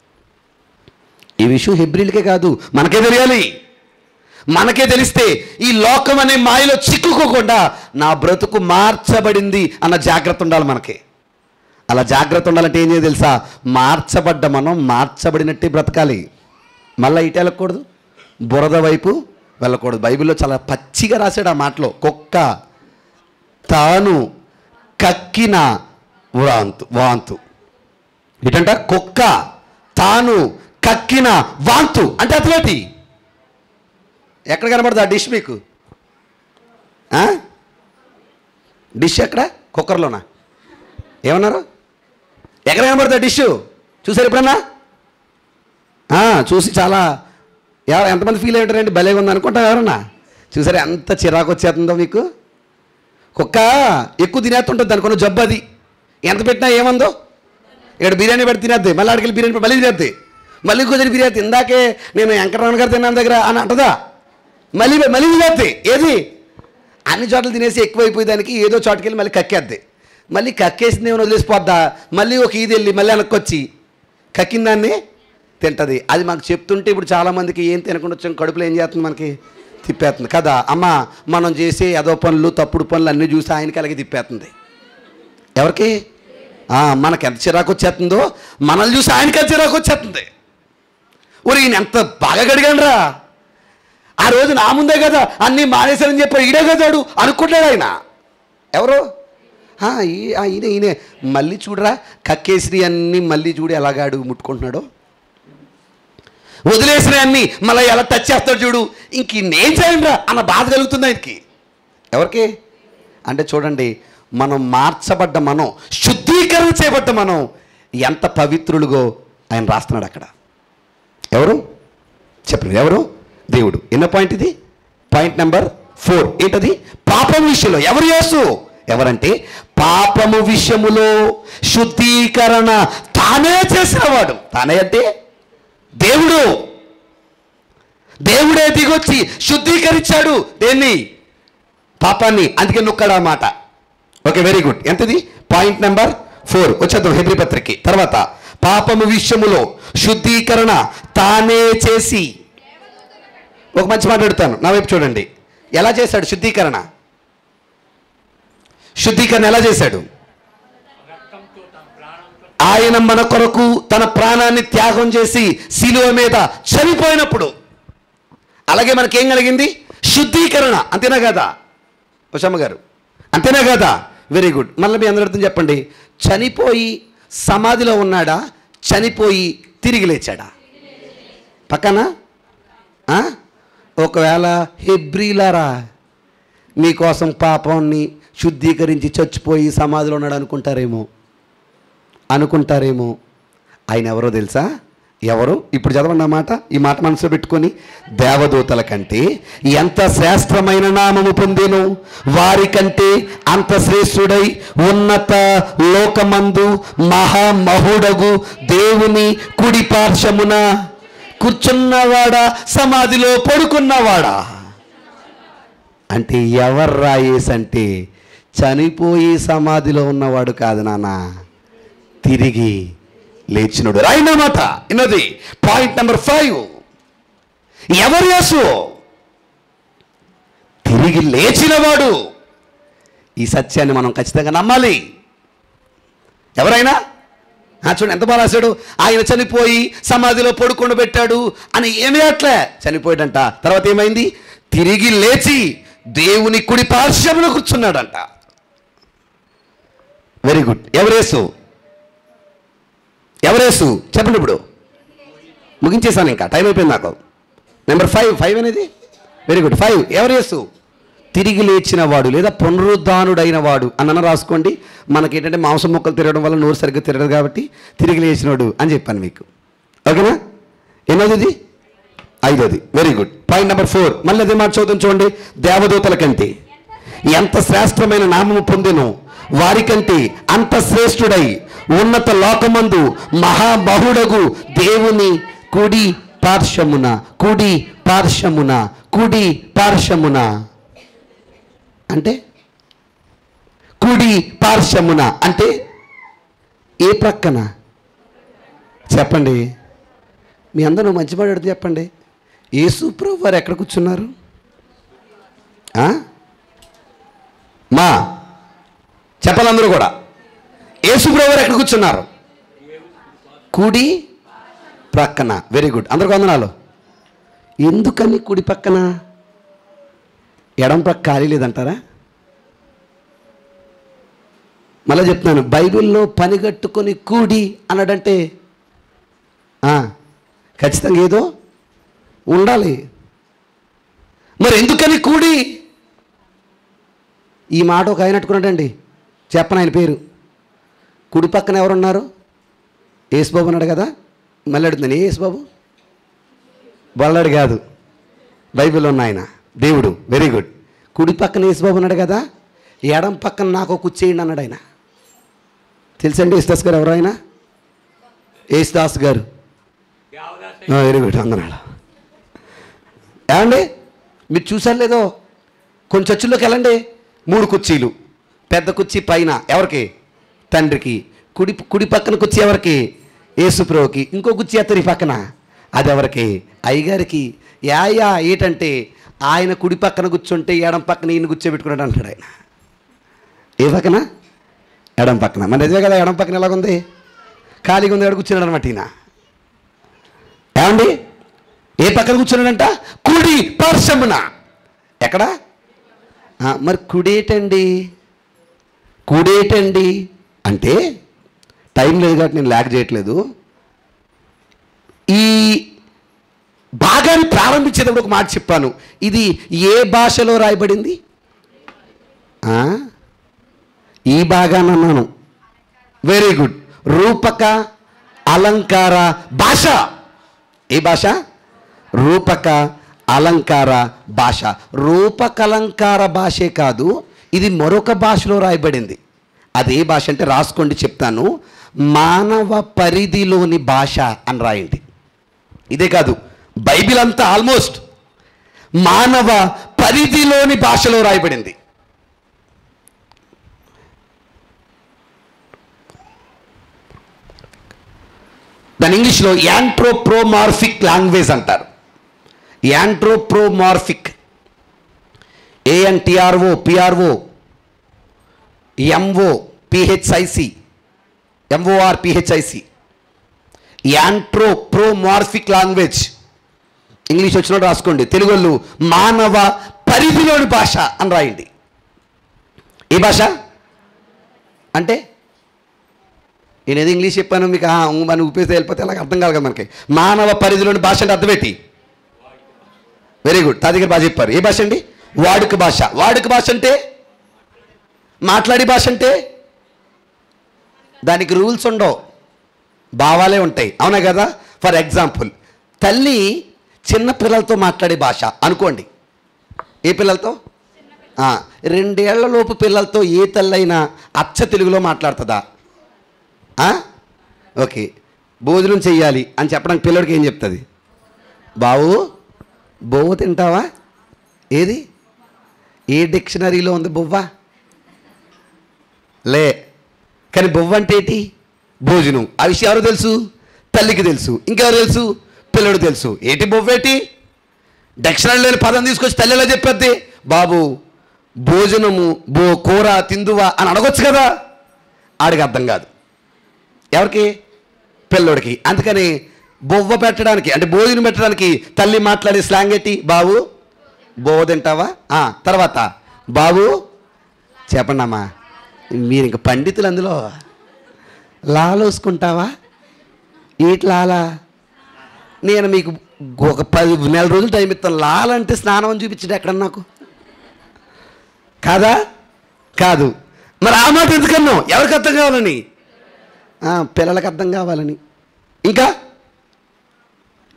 S1: ఈ విషయం హెబ్రీలకే కాదు, మనకే తెలియాలి. మనకే తెలిస్తే ఈ లోకం అనే మాయలో చిక్కుకోకుండా నా బ్రతుకు మార్చబడింది అన్న జాగ్రత్త ఉండాలి మనకి. అలా జాగ్రత్త ఉండాలంటే ఏం చేయాలి తెలుసా? మార్చబడ్డ మనం మార్చబడినట్టే బ్రతకాలి. మళ్ళీ ఇటు వెళ్ళకూడదు, బురద వైపు వెళ్ళకూడదు. బైబిల్లో చాలా పచ్చిగా రాశాడు ఆ మాటలో. కుక్క తాను కక్కిన వాంతు. ఏంటంట? కుక్క తాను కక్కిన వాంతు అంటే అతలేటి. ఎక్కడ కనబడుతుంది ఆ డిష్ మీకు? డిష్ ఎక్కడ? కుక్కర్లోనా? ఏమన్నారు? ఎక్కడ కనబడుతుంది డిష్? చూసారు ఎప్పుడన్నా? చూసి చాలా ఎంతమంది ఫీల్ అయ్యి ఉంటారండి? భలేగా ఉంది అనుకుంటా. ఎవరన్నా చూసారా ఎంత చిరాకు వచ్చేస్తుందో మీకు? కుక్క ఎక్కువ తినేస్తుంటుంది అనుకున్న జబ్బు అది. ఎంత పెట్టినా ఏమందో? ఇక్కడ బిర్యానీ పెట్టి తినేద్ది, మళ్ళీ అడిగి బిర్యానీ మళ్ళీ తినేద్ది, మళ్ళీ కొంచెం బిర్యానీ ఇందాకే నేను వెంకటరమణ గారు తిన్నాను దగ్గర అని అంటదా, మళ్ళీ తినేద్ది. ఏది? అన్ని చోట్ల తినేసి ఎక్కువైపోయి దానికి ఏదో చోటుకెళ్ళి మళ్ళీ కక్కేద్ది. మళ్ళీ కక్కేసింది ఏమైనా వదిలేసిపోద్దా? మళ్ళీ ఒక ఈది వెళ్ళి మళ్ళీ వెనక్కి వచ్చి కక్కిన దాన్ని తింటుంది. అది మాకు చెప్తుంటే ఇప్పుడు చాలామందికి ఏం తినకుండా వచ్చాం, కడుపులో ఏం చేస్తుంది? మనకి తిప్పేస్తుంది కదా. అమ్మ మనం చేసే ఏదో పనులు, తప్పుడు పనులు అన్నీ చూసి ఆయనకి అలాగే తిప్పేస్తుంది. ఎవరికి? మనకి ఎంత చిరాకు వచ్చేస్తుందో మనల్ని చూసి ఆయనకి ఎంత చిరాకు వచ్చేస్తుంది. ఊరి ఈయన ఎంత బాగా గడిగానరా, ఆ రోజు నా ముందే కదా అన్నీ మానేశారని చెప్పాడు, ఈడే కదాడు అనుకుంటాడు ఆయన. ఎవరు? ఈయనే. మళ్ళీ చూడరా కక్కేసిరి అన్నీ మళ్ళీ చూడు ఎలాగాడు ముట్టుకుంటున్నాడు. వదిలేసిన అన్ని మళ్ళీ ఎలా టచ్ చేస్తాడు చూడు. ఇంక ఇన్నేం చేయండిరా అన్న బాధ కలుగుతుంది ఆయనకి. ఎవరికి? అంటే చూడండి, మనం మార్చబడ్డ మనం, శుద్ధీకరణ చేయబడ్డ మనం ఎంత పవిత్రులుగో ఆయన రాస్తున్నాడు అక్కడ. ఎవరు చెప్పండి? ఎవరు? దేవుడు. ఎన్నో పాయింట్ ఇది? Point number 4. ఏంటది? పాపం విషయంలో ఎవరు? యేసు. ఎవరంటే పాపము విషయములో శుద్ధీకరణ తానే చేసినవాడు. తానే అంటే దేవుడు. దేవుడే దిగొచ్చి శుద్ధీకరించాడు. దేన్ని? పాపాన్ని. అందుకే నొక్కడా మాట. Okay, very good. ఎంతది? Point number 4. వచ్చేద్దాం హెబ్రీ పత్రికకి. తర్వాత పాపము విషయములో శుద్ధీకరణ తానే చేసి. ఒక మంచి మాట పెడతాను, నా వైపు చూడండి. ఎలా చేశాడు శుద్ధీకరణ? శుద్ధీకరణ ఎలా చేశాడు? ఆయన మన కొరకు తన ప్రాణాన్ని త్యాగం చేసి శిలువ మీద చనిపోయినప్పుడు అలాగే మనకేం కలిగింది? శుద్ధీకరణ. అంతేనా కదా ఉషమ్మ గారు? అంతేనా కదా? Very good. మళ్ళీ మీ అందరితో చెప్పండి, చనిపోయి సమాధిలో ఉన్నాడా, చనిపోయి తిరిగి లేచాడా? పక్కనా? ఒకవేళ హెబ్రీలారా మీకోసం పాపాన్ని శుద్ధీకరించి చచ్చిపోయి సమాధిలో ఉన్నాడు అనుకుంటారేమో. ఆయన ఎవరో తెలుసా? ఎవరు? ఇప్పుడు చదవండి మాట. ఈ మాట మనసులో పెట్టుకొని, దేవదూతల కంటే ఎంత శ్రేష్టమైన నామము పొందేను, వారికంటే అంత శ్రేష్ఠుడై ఉన్నత లోకమందు మహామహుడగు దేవుని కుడి పార్శ్వమున కూర్చున్నవాడా, సమాధిలో పడుకున్నవాడా. అంటే ఎవర్రా యేసంటే చనిపోయి సమాధిలో ఉన్నవాడు కాదు నాన్న, తిరిగి లేచినోడు. రాయినమాట. ఇన్నది పాయింట్ నెంబర్ 5. ఎవరు యేసు? తిరిగి లేచినవాడు. ఈ సత్యాన్ని మనం ఖచ్చితంగా నమ్మాలి. ఎవరైనా చూడండి ఎంత బాగా రాశాడు. ఆయన చనిపోయి సమాధిలో పడుకొని పెట్టాడు అని ఏమీ అట్లే చనిపోయాడంట. తర్వాత ఏమైంది? తిరిగి లేచి దేవుని కుడి పార్శ్వమున కూర్చున్నాడంట. Very good. ఎవరేసు? ఎవరేసు చెప్పండి. ఇప్పుడు ముగించేశాను, ఇంకా టైం అయిపోయింది నాకు. నెంబర్ 5 అనేది వెరీ గుడ్. 5 ఎవరేసు? తిరిగి లేచిన వాడు లేదా పునరుద్ధానుడైన వాడు అన్న రాసుకోండి. మనకేంటంటే మాంసం మొక్కలు తిరగడం వల్ల నోరు సరిగ్గా తిరగదు కాబట్టి తిరిగి లేచినోడు అని చెప్పాను మీకు. ఓకేనా? ఎన్నోది ఇది? 5ది. Very good. పాయింట్ నెంబర్ 4 మళ్ళీ అదే మాట చదువుతాం చూడండి. దేవదూతల కంటే ఎంత శ్రేష్టమైన నామము పొందెను, వారికంటే అంత శ్రేష్ఠుడై ఉన్నత లోకమందు మహాబహుడగు దేవుని కుడి పార్శ్వమున కుడి పార్శ్వమున కుడి పార్శ్వమున అంటే కుడి పార్శ్వమున అంటే ఏ ప్రక్కన చెప్పండి. మీ అందరూ మంచి మాట అడిగితే చెప్పండి. యేసు ప్రభు వారు ఎక్కడ కూర్చున్నారు? మా చెప్పాలి అందరూ కూడా. యేసు ప్రభు వారు ఎక్కడ కూర్చున్నారు? కుడి ప్రక్కన. Very good. అందరికి వందనాలు. ఎందుకని కుడి పక్కన? ఎడం ప్రక్క ఖాళీ లేదంటారా? మళ్ళీ చెప్తున్నాను, బైబిల్లో పనిగట్టుకొని కూడి అన్నాడంటే ఖచ్చితంగా ఏదో ఉండాలి. మరి ఎందుకని కూడి? ఈ మాట ఒక ఆయన అట్టుకున్నాడండి. చెప్పను ఆయన పేరు. కుడి పక్కన ఎవరున్నారు? యేసుబాబు అన్నాడు కదా. మళ్ళీ అడుగుతున్నాను, ఏ యేసుబాబు? బళ్ళాడు కాదు, బైబిల్లో ఉన్న ఆయన దేవుడు. Very good. కుడి పక్కన యేసుబాబు అన్నాడు కదా. ఎడం పక్కన నాకు కూర్చేయండి అన్నాడు ఆయన. తెలుసండి యేసుదాస్ గారు ఎవరు? ఆయన యేసుదాస్ గారు. Very good. అందనాడు. ఏమండి మీరు చూసారు లేదో? కొంచెం చర్చిలోకి వెళ్ళండి. 3 కుర్చీలు. పెద్ద కుర్చీ పైన ఎవరికి? తండ్రికి. కుడి పక్కన కుర్చీ ఎవరికి? యేసుప్రభుకి. ఇంకో కుర్చీ అతని పక్కన అది ఎవరికి? అయ్యగారికి. యాయా ఏంటంటే ఆయన కుడి పక్కన కూర్చుంటే ఎడం పక్కన ఈయన కూర్చోబెట్టుకున్నాడు అంటాడు ఆయన. ఏ పక్కన? ఎడం పక్కన. మన నిజమే కదా. ఎడం పక్కన ఎలాగుంది? ఖాళీగా ఉంది. ఎక్కడ కూర్చున్నాడు అనమాట ఈయన. ఏమండి ఏ పక్కన కూర్చున్నాడంట? కుడి పార్శ్వమున. ఎక్కడ? మరి కుడేటండి? కుడేటండి అంటే టైం లేదు కాబట్టి నేను లాగ్ చేయట్లేదు. ఈ భాగాన్ని ప్రారంభించేటప్పుడు ఒక మాట చెప్పాను. ఇది ఏ భాషలో రాయబడింది? ఈ భాగాన్ని అన్నాను. Very good. రూపక అలంకార భాష. ఏ భాష? రూపక అలంకార భాష. రూపకలంకార భాషే కాదు, ఇది మరొక భాషలో రాయబడింది. అదే భాష అంటే రాసుకోండి, చెప్తాను. మానవ పరిధిలోని భాష అని రాయండి. ఇదే కాదు, బైబిల్ అంతా ఆల్మోస్ట్ మానవ పరిధిలోని భాషలో రాయబడింది. దాని ఇంగ్లీష్లో యాంథ్రోపోమార్ఫిక్ లాంగ్వేజ్ అంటారు. Anthropomorphic. ANTRO PRO MORPHIC anthropomorphic language. English వచ్చినట్టు రాసుకోండి. తెలుగు వాళ్ళు మానవ పరిధిలోని భాష అని రాయండి. ఏ భాష అంటే? నేను ఏదో ఇంగ్లీష్ చెప్పాను మీకు మన ఉపయోగిస్తే వెళ్ళిపోతే అలాగ అర్థం కాదు కదా మనకి. మానవ పరిధిలోని భాష అంటే అర్థమేంటి? Very good. తా దగ్గర బాగా చెప్పారు. ఏ భాష అండి? వాడుక భాష. వాడుక భాష అంటే మాట్లాడే భాష. అంటే దానికి రూల్స్ ఉండవు, భావాలే ఉంటాయి. అవునా కదా? ఫర్ ఎగ్జాంపుల్, తల్లి చిన్న పిల్లలతో మాట్లాడే భాష అనుకోండి. ఏ పిల్లలతో? 2 ఏళ్లలోపు పిల్లలతో ఏ తల్లి అయినా అచ్చ తెలుగులో మాట్లాడుతుందా? ఓకే. భోజనం చెయ్యాలి అని చెప్పడానికి పిల్లడికి ఏం చెప్తుంది? బావు బొవ్వ తింటావా? ఏది? ఏ డిక్షనరీలో ఉంది బొవ్వ? లే. కానీ బొవ్వ అంటే ఏంటి? భోజనం. ఆ విషయం ఎవరు తెలుసు? తల్లికి తెలుసు. ఇంకెవరు తెలుసు? పిల్లడు తెలుసు. ఏంటి బొవ్వేటి? డిక్షనరీ లేని పదం తీసుకొచ్చి తల్లి ఎలా చెప్పద్ది? బాబు భోజనము కూర తిందువా అని అడగొచ్చు కదా. ఆడికి అర్థం కాదు. ఎవరికి? పిల్లోడికి. అందుకని బొవ్వ పెట్టడానికి అంటే భోజనం పెట్టడానికి తల్లి మాట్లాడే స్లాంగ్ ఏంటి? బాబు బొవ్వ తింటావా? తర్వాత బాబు చెప్పండి అమ్మా, మీరు ఇంక పండితులు అందులో. లాలోసుకుంటావా? ఏంటి లాలా? నేను మీకు ఒక 10 నెల రోజులు టైం ఇస్తాను. లాలంటే స్నానం అని చూపించండి ఎక్కడన్నా నాకు. కాదా? కాదు. మరి ఆ మాట ఎందుకన్నావు? ఎవరికి అర్థం కావాలని? పిల్లలకు అర్థం కావాలని. ఇంకా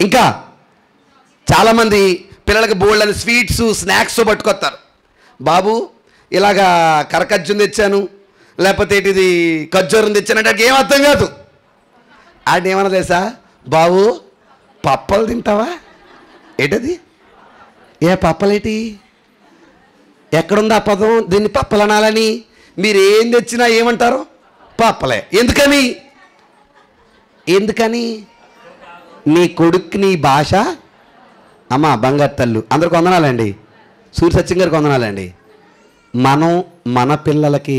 S1: ఇంకా చాలామంది పిల్లలకి బోల్డ్ స్వీట్స్ స్నాక్స్ పట్టుకొస్తారు. బాబు ఇలాగా కరకజ్జుని తెచ్చాను, లేకపోతే ఏంటిది ఖర్జూరం తెచ్చానంటే ఏం అర్థం కాదు. ఆడిని ఏమన్నా తెలుసా? బాబు పప్పలు తింటావా? ఏంటది? ఏ పప్పలేటి? ఎక్కడుంది ఆ పదం? దీన్ని పప్పలు అనాలని. మీరు ఏం తెచ్చినా ఏమంటారు? పప్పలే. ఎందుకని? నీ కొడుకు నీ భాష అమ్మ బంగారు తల్లు. అందరికి వందనాలండి. సూర్య సత్యం గారికి వందనాలండి. మనం మన పిల్లలకి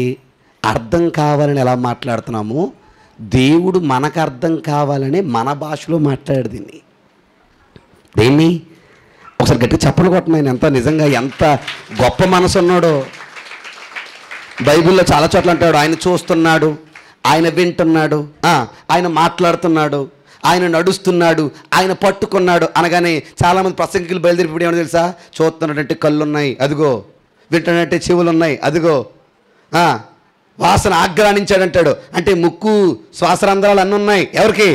S1: అర్థం కావాలని ఎలా మాట్లాడుతున్నామో దేవుడు మనకు అర్థం కావాలని మన భాషలో మాట్లాడాడు దీన్ని. దేన్ని ఒకసారి గట్టిగా చప్పలు కొట్టమని. ఎంత నిజంగా ఎంత గొప్ప మనసు ఉన్నాడో. బైబిల్లో చాలా చోట్ల అంటాడు ఆయన చూస్తున్నాడు, ఆయన వింటున్నాడు, ఆయన మాట్లాడుతున్నాడు, ఆయన నడుస్తున్నాడు, ఆయన పట్టుకున్నాడు అనగానే చాలామంది ప్రసంగికులు బయలుదేరిపోయి ఏమో తెలుసా? చూస్తున్నాడంటే కళ్ళు ఉన్నాయి, అదిగో. వింటాడంటే చెవులు ఉన్నాయి, అదిగో. వాసన ఆగ్రహించాడంటాడు అంటే ముక్కు శ్వాసరంధ్రాలు అన్నీ ఉన్నాయి. ఎవరికి?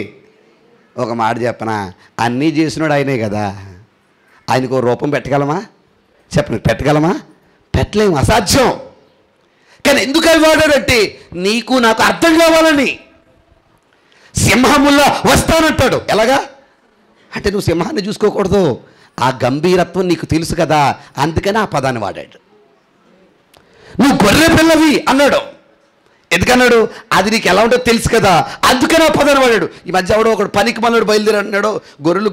S1: ఒక మాట చెప్పనా, అన్నీ చేసినాడు ఆయనే కదా. ఆయనకు రూపం పెట్టగలమా? చెప్పండి, పెట్టగలమా? పెట్టలేము, అసాధ్యం. కానీ ఎందుకు అవి వాడాడంటే నీకు నాకు అర్థం కావాలని. సింహముల్లా వస్తానంటాడు. ఎలాగా అంటే నువ్వు సింహాన్ని చూసుకోకూడదు, ఆ గంభీరత్వం నీకు తెలుసు కదా, అందుకని ఆ పదాన్ని వాడాడు. నువ్వు గొర్రె పిల్లవి అన్నాడు. ఎందుకన్నాడు? అది నీకు ఎలా ఉంటుందో తెలుసు కదా, అందుకని ఆ పదాన్ని వాడాడు. ఈ మధ్య ఎవడో ఒకడు పనికి మనోడు బయలుదేరి అన్నాడు, గొర్రెలు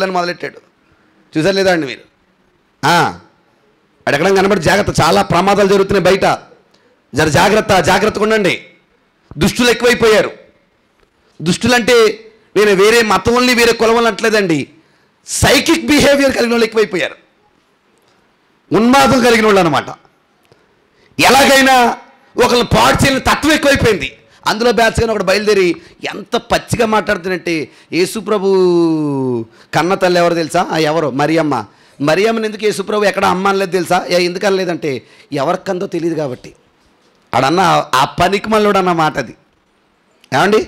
S1: అని మొదలెట్టాడు. చూసారు లేదా అండి మీరు? అడగడం కనబడి జాగ్రత్త, చాలా ప్రమాదాలు జరుగుతున్నాయి బయట. జాగ్రత్తగా ఉండండి. దుష్టులు ఎక్కువైపోయారు. దుష్టులంటే నేను వేరే మతం వాళ్ళని వేరే కులం వాళ్ళని అంటలేదండి, సైకిక్ బిహేవియర్ కలిగిన వాళ్ళు ఎక్కువైపోయారు. ఉన్మాదం కలిగిన వాళ్ళు అనమాట. ఎలాగైనా ఒకళ్ళు పాడు చేయని తత్వం ఎక్కువైపోయింది. అందులో బ్యాచ్గానే ఒకటి బయలుదేరి ఎంత పచ్చిగా మాట్లాడుతున్నట్టే, యేసుప్రభు కన్న తల్లి ఎవరు తెలుసా? ఎవరు? మరియమ్మని ఎందుకు యేసుప్రభు ఎక్కడ అమ్మ అనలేదు తెలుసా? ఎందుకు అనలేదంటే ఎవరికందో తెలియదు కాబట్టి. ఆడన్న ఆ పనికి మళ్ళీ అన్న మాట అది. ఏమండి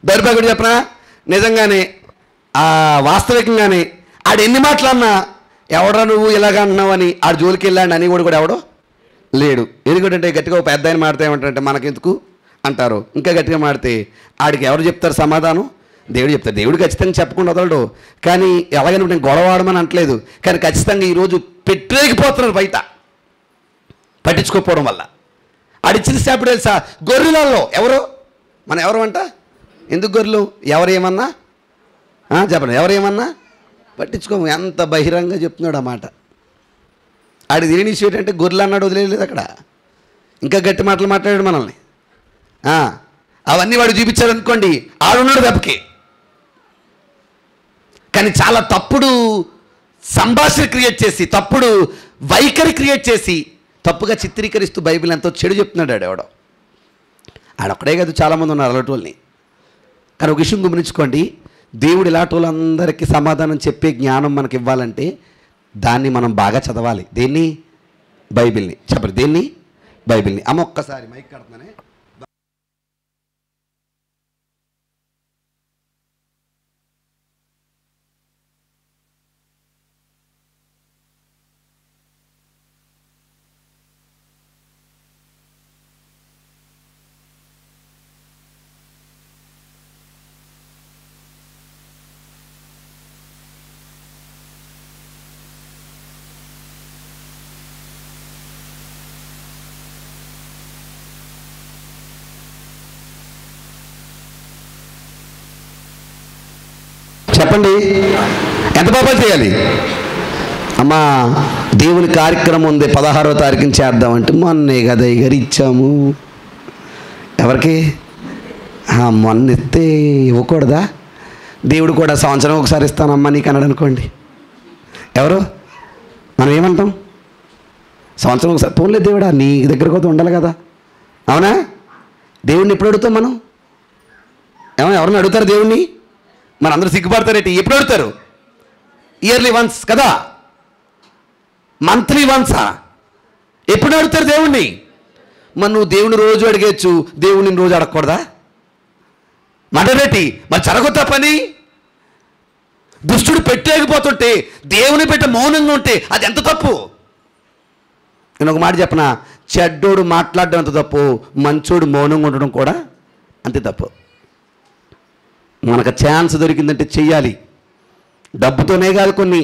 S1: దౌర్భాగ్యుడు చెప్పనా? నిజంగానే వాస్తవికంగానే ఆడు ఎన్ని మాటలన్నా ఎవడరా నువ్వు ఇలాగ అంటున్నావని ఆడు జోలికి వెళ్ళాడు అని కూడా ఎవడో లేడు. ఎందుకంటే గట్టిగా ఒక పెద్ద ఆయన మాడితే ఏమంటారంటే మనకెందుకు అంటారు. ఇంకా గట్టిగా మాడితే ఆడికి ఎవరు చెప్తారు సమాధానం? దేవుడు చెప్తారు. దేవుడు ఖచ్చితంగా చెప్పకుండా వదలడు. కానీ ఎలాగైనా నేను గొడవ ఆడమని అంటలేదు, కానీ ఖచ్చితంగా ఈరోజు పెట్టలేకపోతున్నారు బయట పట్టించుకోకపోవడం వల్ల. ఆడిచ్చిన సేపటి తెలుసా? గొర్రెలలో ఎవరు అంట? ఎందుకు గొర్రెలు? ఎవరేమన్నా చెప్పండి, ఎవరేమన్నా పట్టించుకోము. ఎంత బహిరంగంగా చెప్తున్నాడు ఆ మాట. ఆడి తిరిగి ఇష్యూట్ అంటే గొర్రెలు అన్నాడు, వదిలేదు అక్కడ. ఇంకా గట్టి మాటలు మాట్లాడాడు మనల్ని. అవన్నీ వాడు చూపించాడు అనుకోండి, ఆడున్నాడు దెబ్బకి. కానీ చాలా తప్పుడు సంభాషణ క్రియేట్ చేసి, తప్పుడు వైఖరి క్రియేట్ చేసి, తప్పుగా చిత్రీకరిస్తూ బైబిల్ ఎంతో చెడు చెప్తున్నాడు ఆడెవడో. ఆడొక్కడే కాదు, చాలామంది ఉన్నారు అలాంటి వాళ్ళని. కానీ ఒక విషయం గమనించుకోండి, దేవుడు ఇలాంటి వాళ్ళందరికీ సమాధానం చెప్పే జ్ఞానం మనకి ఇవ్వాలంటే దాన్ని మనం బాగా చదవాలి. దేన్ని? బైబిల్ని. చెప్పండి, దేన్ని? బైబిల్ని. అమ్మ ఒక్కసారి మైక్ కడుతున్నానే. చెప్పండి, ఎంత పాపాలు చేయాలి? అమ్మా దేవుని కార్యక్రమం ఉంది, 16వ తారీఖున చేద్దామంటే మొన్నే కదా గారు ఇచ్చాము. ఎవరికి? మొన్న ఇస్తే ఇవ్వకూడదా? దేవుడు కూడా సంవత్సరం ఒకసారి ఇస్తానమ్మా నీకు అన్నాడు అనుకోండి. ఎవరు? మనం ఏమంటాం? సంవత్సరం ఒకసారి. పోన్లే దేవుడా నీ దగ్గర కూడా ఉండాలి కదా. అవునా? దేవుడిని ఎప్పుడు అడుగుతాం మనం? ఎవరిని అడుగుతారు దేవుణ్ణి? మన అందరూ సిగ్గుపడతారేంటి? ఎప్పుడు అడుగుతారు? ఇయర్లీ వన్స్ కదా, మంత్లీ వన్సా? ఎప్పుడు అడుగుతారు దేవుణ్ణి? మరి నువ్వు దేవుని రోజు అడిగేచ్చు, దేవుడిని రోజు అడగకూడదా? మడరెట్టి మరి జరగొద్దా పని? దుష్టుడు పెట్టేకపోతుంటే దేవుని పెట్ట మౌనంగా ఉంటే అది ఎంత తప్పు? నేను ఒక మాట చెప్పనా, చెడ్డోడు మాట్లాడడం ఎంత తప్పు, మంచోడు మౌనంగా ఉండడం కూడా అంతే తప్పు. మనకు ఛాన్స్ దొరికిందంటే చెయ్యాలి. డబ్బుతోనే కాదు, కొన్ని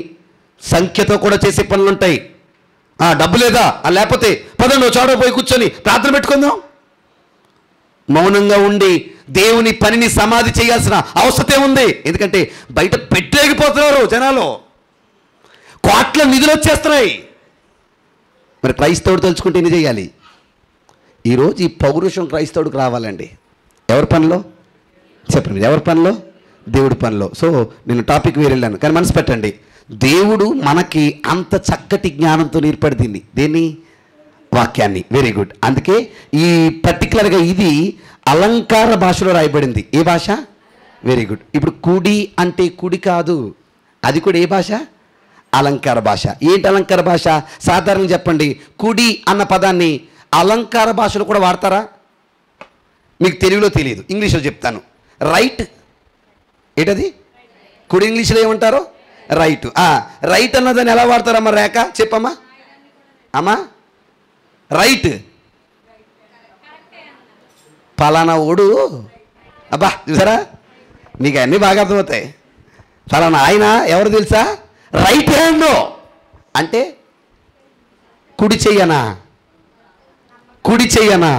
S1: సంఖ్యతో కూడా చేసే పనులు ఉంటాయి. డబ్బు లేదా లేకపోతే పదండి చోట పోయి కూర్చొని ప్రార్థన పెట్టుకుందాం. మౌనంగా ఉండి దేవుని పనిని సమాధి చేయాల్సిన అవసరం ఉంది. ఎందుకంటే బయట పెట్టలేకపోతున్నారు జనాలు, కోట్ల నిధులు వచ్చేస్తున్నాయి. మరి క్రైస్తవుడు తలుచుకుంటే ఎన్ని చేయాలి? ఈరోజు ఈ పౌరుషం క్రైస్తవుడికి రావాలండి. ఎవరి పనిలో చెప్పండి, ఎవరి పనిలో? దేవుడి పనిలో. సో నేను టాపిక్ వేరే వెళ్ళాను, కానీ మనసు పెట్టండి, దేవుడు మనకి అంత చక్కటి జ్ఞానంతో నేర్పడి దీన్ని వాక్యాన్ని. Very good. అందుకే ఈ పర్టికులర్గా ఇది అలంకార భాషలో రాయబడింది. ఏ భాష? Very good. ఇప్పుడు కుడి అంటే కుడి కాదు, అది కూడా ఏ భాష? అలంకార భాష. ఏంటి అలంకార భాష? సాధారణంగా చెప్పండి, కుడి అన్న పదాన్ని అలంకార భాషలో కూడా వాడతారా? మీకు తెలుగులో తెలియదు, ఇంగ్లీష్లో చెప్తాను. రైట్ ఏంటది? కుడి ఇంగ్లీష్లో ఏమంటారు? రైట్. రైట్ అన్నదాన్ని ఎలా వాడతారమ్మా? రేఖ చెప్పమ్మా. అమ్మా రైట్ పలానా ఓడు, అబ్బా చూసారా, మీకు అన్నీ బాగా అర్థమవుతాయి. పలానా ఆయన ఎవరు తెలుసా? రైట్ హ్యాండ్ అంటే కుడి చెయ్యనా? కుడి చెయ్యనా?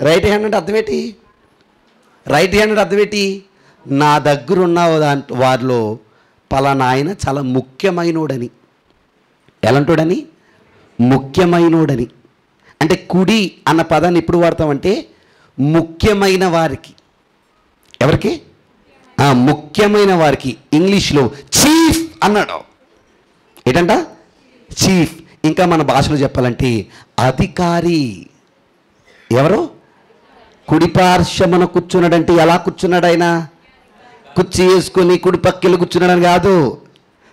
S1: రైట్ హ్యాండ్ అంటే అర్థమేంటి? రైట్ హ్యాండ్ అంటే అర్థమేంటి? నా దగ్గరున్న వారిలో పలానా ఆయన చాలా ముఖ్యమైనోడని. ఎలాంటోడని? ముఖ్యమైనోడని. అంటే కుడి అన్న పదాన్ని ఎప్పుడు వాడతామంటే ముఖ్యమైన వారికి. ఎవరికి? ముఖ్యమైన వారికి. ఇంగ్లీష్లో చీఫ్ అన్నాడు. ఏంటంట? చీఫ్. ఇంకా మన భాషలో చెప్పాలంటే అధికారి. ఎవరు? కుడి పార్శ్వమున కూర్చున్నాడంటే ఎలా కూర్చున్నాడు ఆయన? కుర్చీ వేసుకొని కుడి పక్కలు కూర్చున్నాడని కాదు.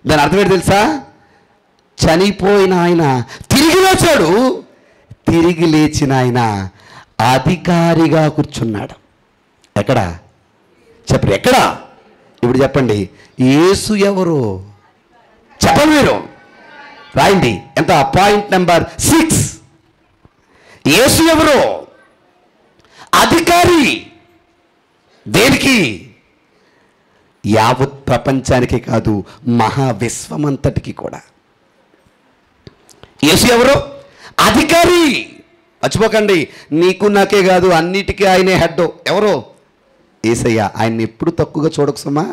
S1: దాని అర్థం ఏంటి తెలుసా? చనిపోయిన ఆయన తిరిగి లేచాడు, తిరిగి లేచిన ఆయన అధికారిగా కూర్చున్నాడు. ఎక్కడ? చెప్పండి, ఎక్కడ? ఇప్పుడు చెప్పండి, యేసు ఎవరు? చెప్పండి మీరు, రాయండి. ఎంత? Point number 6. యేసు ఎవరు? అధికారి. దేనికి? యావత్ ప్రపంచానికి కాదు, మహావిశ్వమంతటికి కూడా. యేసు ఎవరు? అధికారి. మర్చిపోకండి, నీకు నాకే కాదు అన్నిటికీ ఆయనే హెడ్. ఎవరు? యేసయ్య. ఆయన ఎప్పుడు తక్కువగా చూడకు సుమా,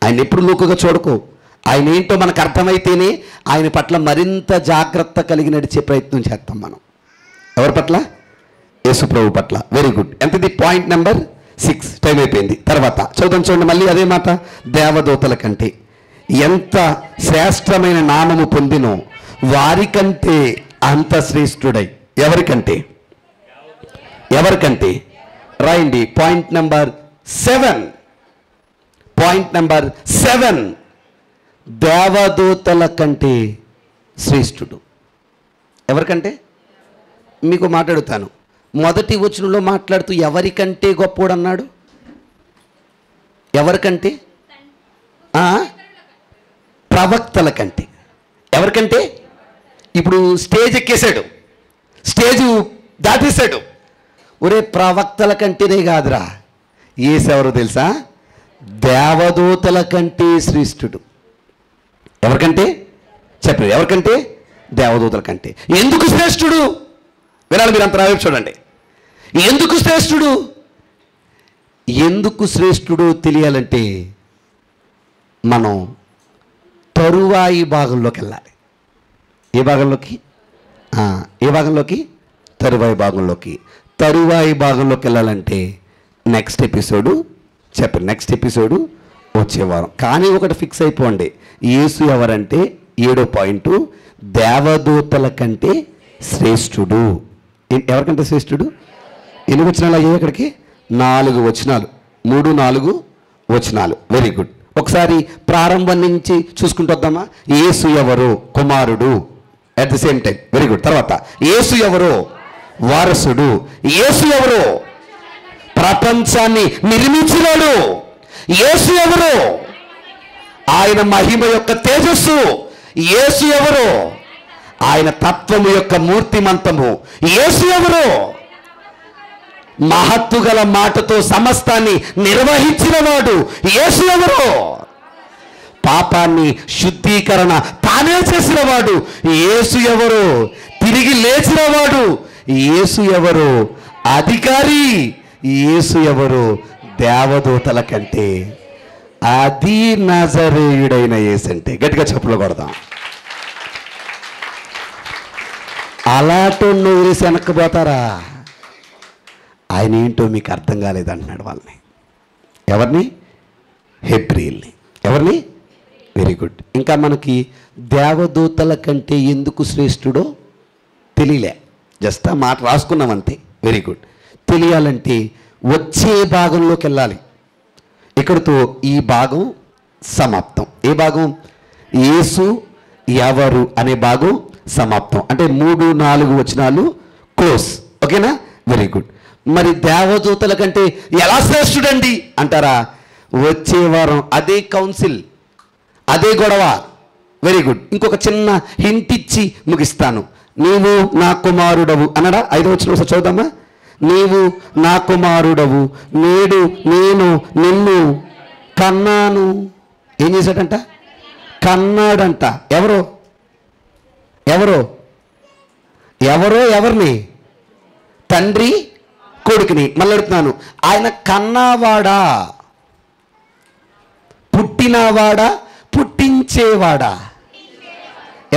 S1: ఆయన ఎప్పుడు లోకుగా చూడకు. ఆయన ఏంటో మనకు అర్థమైతేనే ఆయన పట్ల మరింత జాగ్రత్త కలిగి నడిచే ప్రయత్నం చేస్తాం మనం. ఎవరి పట్ల? యేసు ప్రభు పట్ల. Very good. ఎంతది? Point number 6. టైం అయిపోయింది. తర్వాత చదువుతాం చూడండి, మళ్ళీ అదే మాట. దేవదూతల కంటే ఎంత శ్రేష్టమైన నామము పొందినో వారికంటే అంత శ్రేష్ఠుడై. ఎవరికంటే? ఎవరికంటే? రాయండి. Point number 7. Point number 7. దేవదూతల కంటే శ్రేష్ఠుడు. ఎవరికంటే? మీకు మాట్లాడుతాను. మొదటి వచనంలో మాట్లాడుతూ ఎవరికంటే గొప్పోడు అన్నాడు. ఎవరికంటే? ప్రవక్తల కంటే. ఎవరికంటే? ఇప్పుడు స్టేజ్ ఎక్కేశాడు, స్టేజు దాటేశాడు. ఒరే ప్రవక్తల కంటేనే కాదురా, యేసెవరో తెలుసా? దేవదూతల కంటే శ్రేష్ఠుడు. ఎవరికంటే? చెప్పండి, ఎవరికంటే? దేవదూతల కంటే. ఎందుకు శ్రేష్ఠుడు? వినాలి మీరు, అంత రావేపు చూడండి. ఎందుకు శ్రేష్ఠుడు? ఎందుకు శ్రేష్ఠుడు తెలియాలంటే మనం తరువాయి భాగంలోకి వెళ్ళాలి. ఏ భాగంలోకి? ఏ భాగంలోకి? తరువాయి భాగంలోకి. తరువాయి భాగంలోకి వెళ్ళాలంటే నెక్స్ట్ ఎపిసోడు. చెప్పండి, నెక్స్ట్ ఎపిసోడు వచ్చే వారం. కానీ ఒకటి ఫిక్స్ అయిపోండి, యేసు ఎవరంటే 7వ పాయింట్, దేవదూతల కంటే శ్రేష్ఠుడు. ఎవరికంటే శ్రేష్ఠుడు? ఎన్ని వచనాలు అయ్యాయి ఇక్కడికి? 4 వచనాలు. 3, 4 వచనాలు. Very good. ఒకసారి ప్రారంభం నుంచి చూసుకుంటూ వద్దామా? యేసు ఎవరు? కుమారుడు. At the same time. Very good. తర్వాత యేసు ఎవరో వారసుడు. యేసు ఎవరో ప్రపంచాన్ని నిర్మించినాడు. యేసు ఎవరో ఆయన మహిమ యొక్క తేజస్సు. యేసు ఎవరో ఆయన తత్వము యొక్క మూర్తిమంతము. యేసు ఎవరో మహత్తు గల మాటతో సమస్తాన్ని నిర్వహించినవాడు. యేసు ఎవరో పాపాన్ని శుద్ధీకరణ తానే చేసినవాడు. యేసు ఎవరో తిరిగి లేచినవాడు. యేసు ఎవరో అధికారి. యేసు ఎవరో దేవదూతల కంటే. అది నజరేయుడైన యేసు అంటే. గట్టిగా చెప్పులు కొడదాం. అలాంటి నూరేసి వెనక్కిపోతారా? ఆయన ఏంటో మీకు అర్థం కాలేదంటున్నాడు వాళ్ళని. ఎవరిని? హెబ్రీల్ని. ఎవరిని? Very good. ఇంకా మనకి దేవదూతల కంటే ఎందుకు శ్రేష్ఠుడో తెలియలే. జస్ట్ ఆ మాట రాసుకున్నాం అంతే. Very good. తెలియాలంటే వచ్చే భాగంలోకి వెళ్ళాలి. ఇక్కడితో ఈ భాగం సమాప్తం. ఏ భాగం? యేసు ఎవరు అనే భాగం సమాప్తం. అంటే 3, 4 వచనాలు క్లోజ్. ఓకేనా? Very good. మరి దేవదూతల కంటే ఎలా శ్రేష్ఠుడండి అంటారా? వచ్చే వారం అదే కౌన్సిల్, అదే గొడవ. Very good. ఇంకొక చిన్న హింట్ ఇచ్చి ముగిస్తాను. నీవు నా కుమారుడవు అన్నాడా? 5వ వచనం చూద్దామా? నీవు నా కుమారుడవు, నేడు నేను నిన్ను కన్నాను. ఏం చేశాడంట? కన్నాడంట. ఎవరో ఎవరో ఎవరో ఎవరిని? తండ్రి కొడుకుని. మళ్ళీ అడుగుతున్నాను, ఆయన కన్నావాడా, పుట్టినవాడా, పుట్టించేవాడా?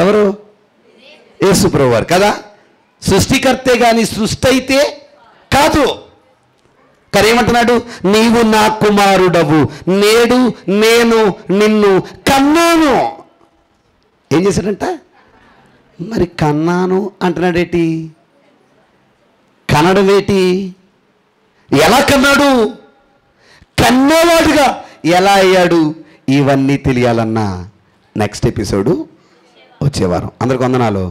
S1: ఎవరు? యేసు ప్రభువారు కదా. సృష్టికర్తే కానీ సృష్టి అయితే కాదు. కానీ ఏమంటున్నాడు? నీవు నా కుమారుడవు, నేడు నేను నిన్ను కన్నాను. ఏం చేశాడంట? మరి కన్నాను అంటున్నాడేటి? కనడమేటి? ఎలా కన్నాడు? కన్నవాడుగా ఎలా అయ్యాడు? ఇవన్నీ తెలియాలన్నా నెక్స్ట్ ఎపిసోడు వచ్చేవారం. అందరికి వందనాలు.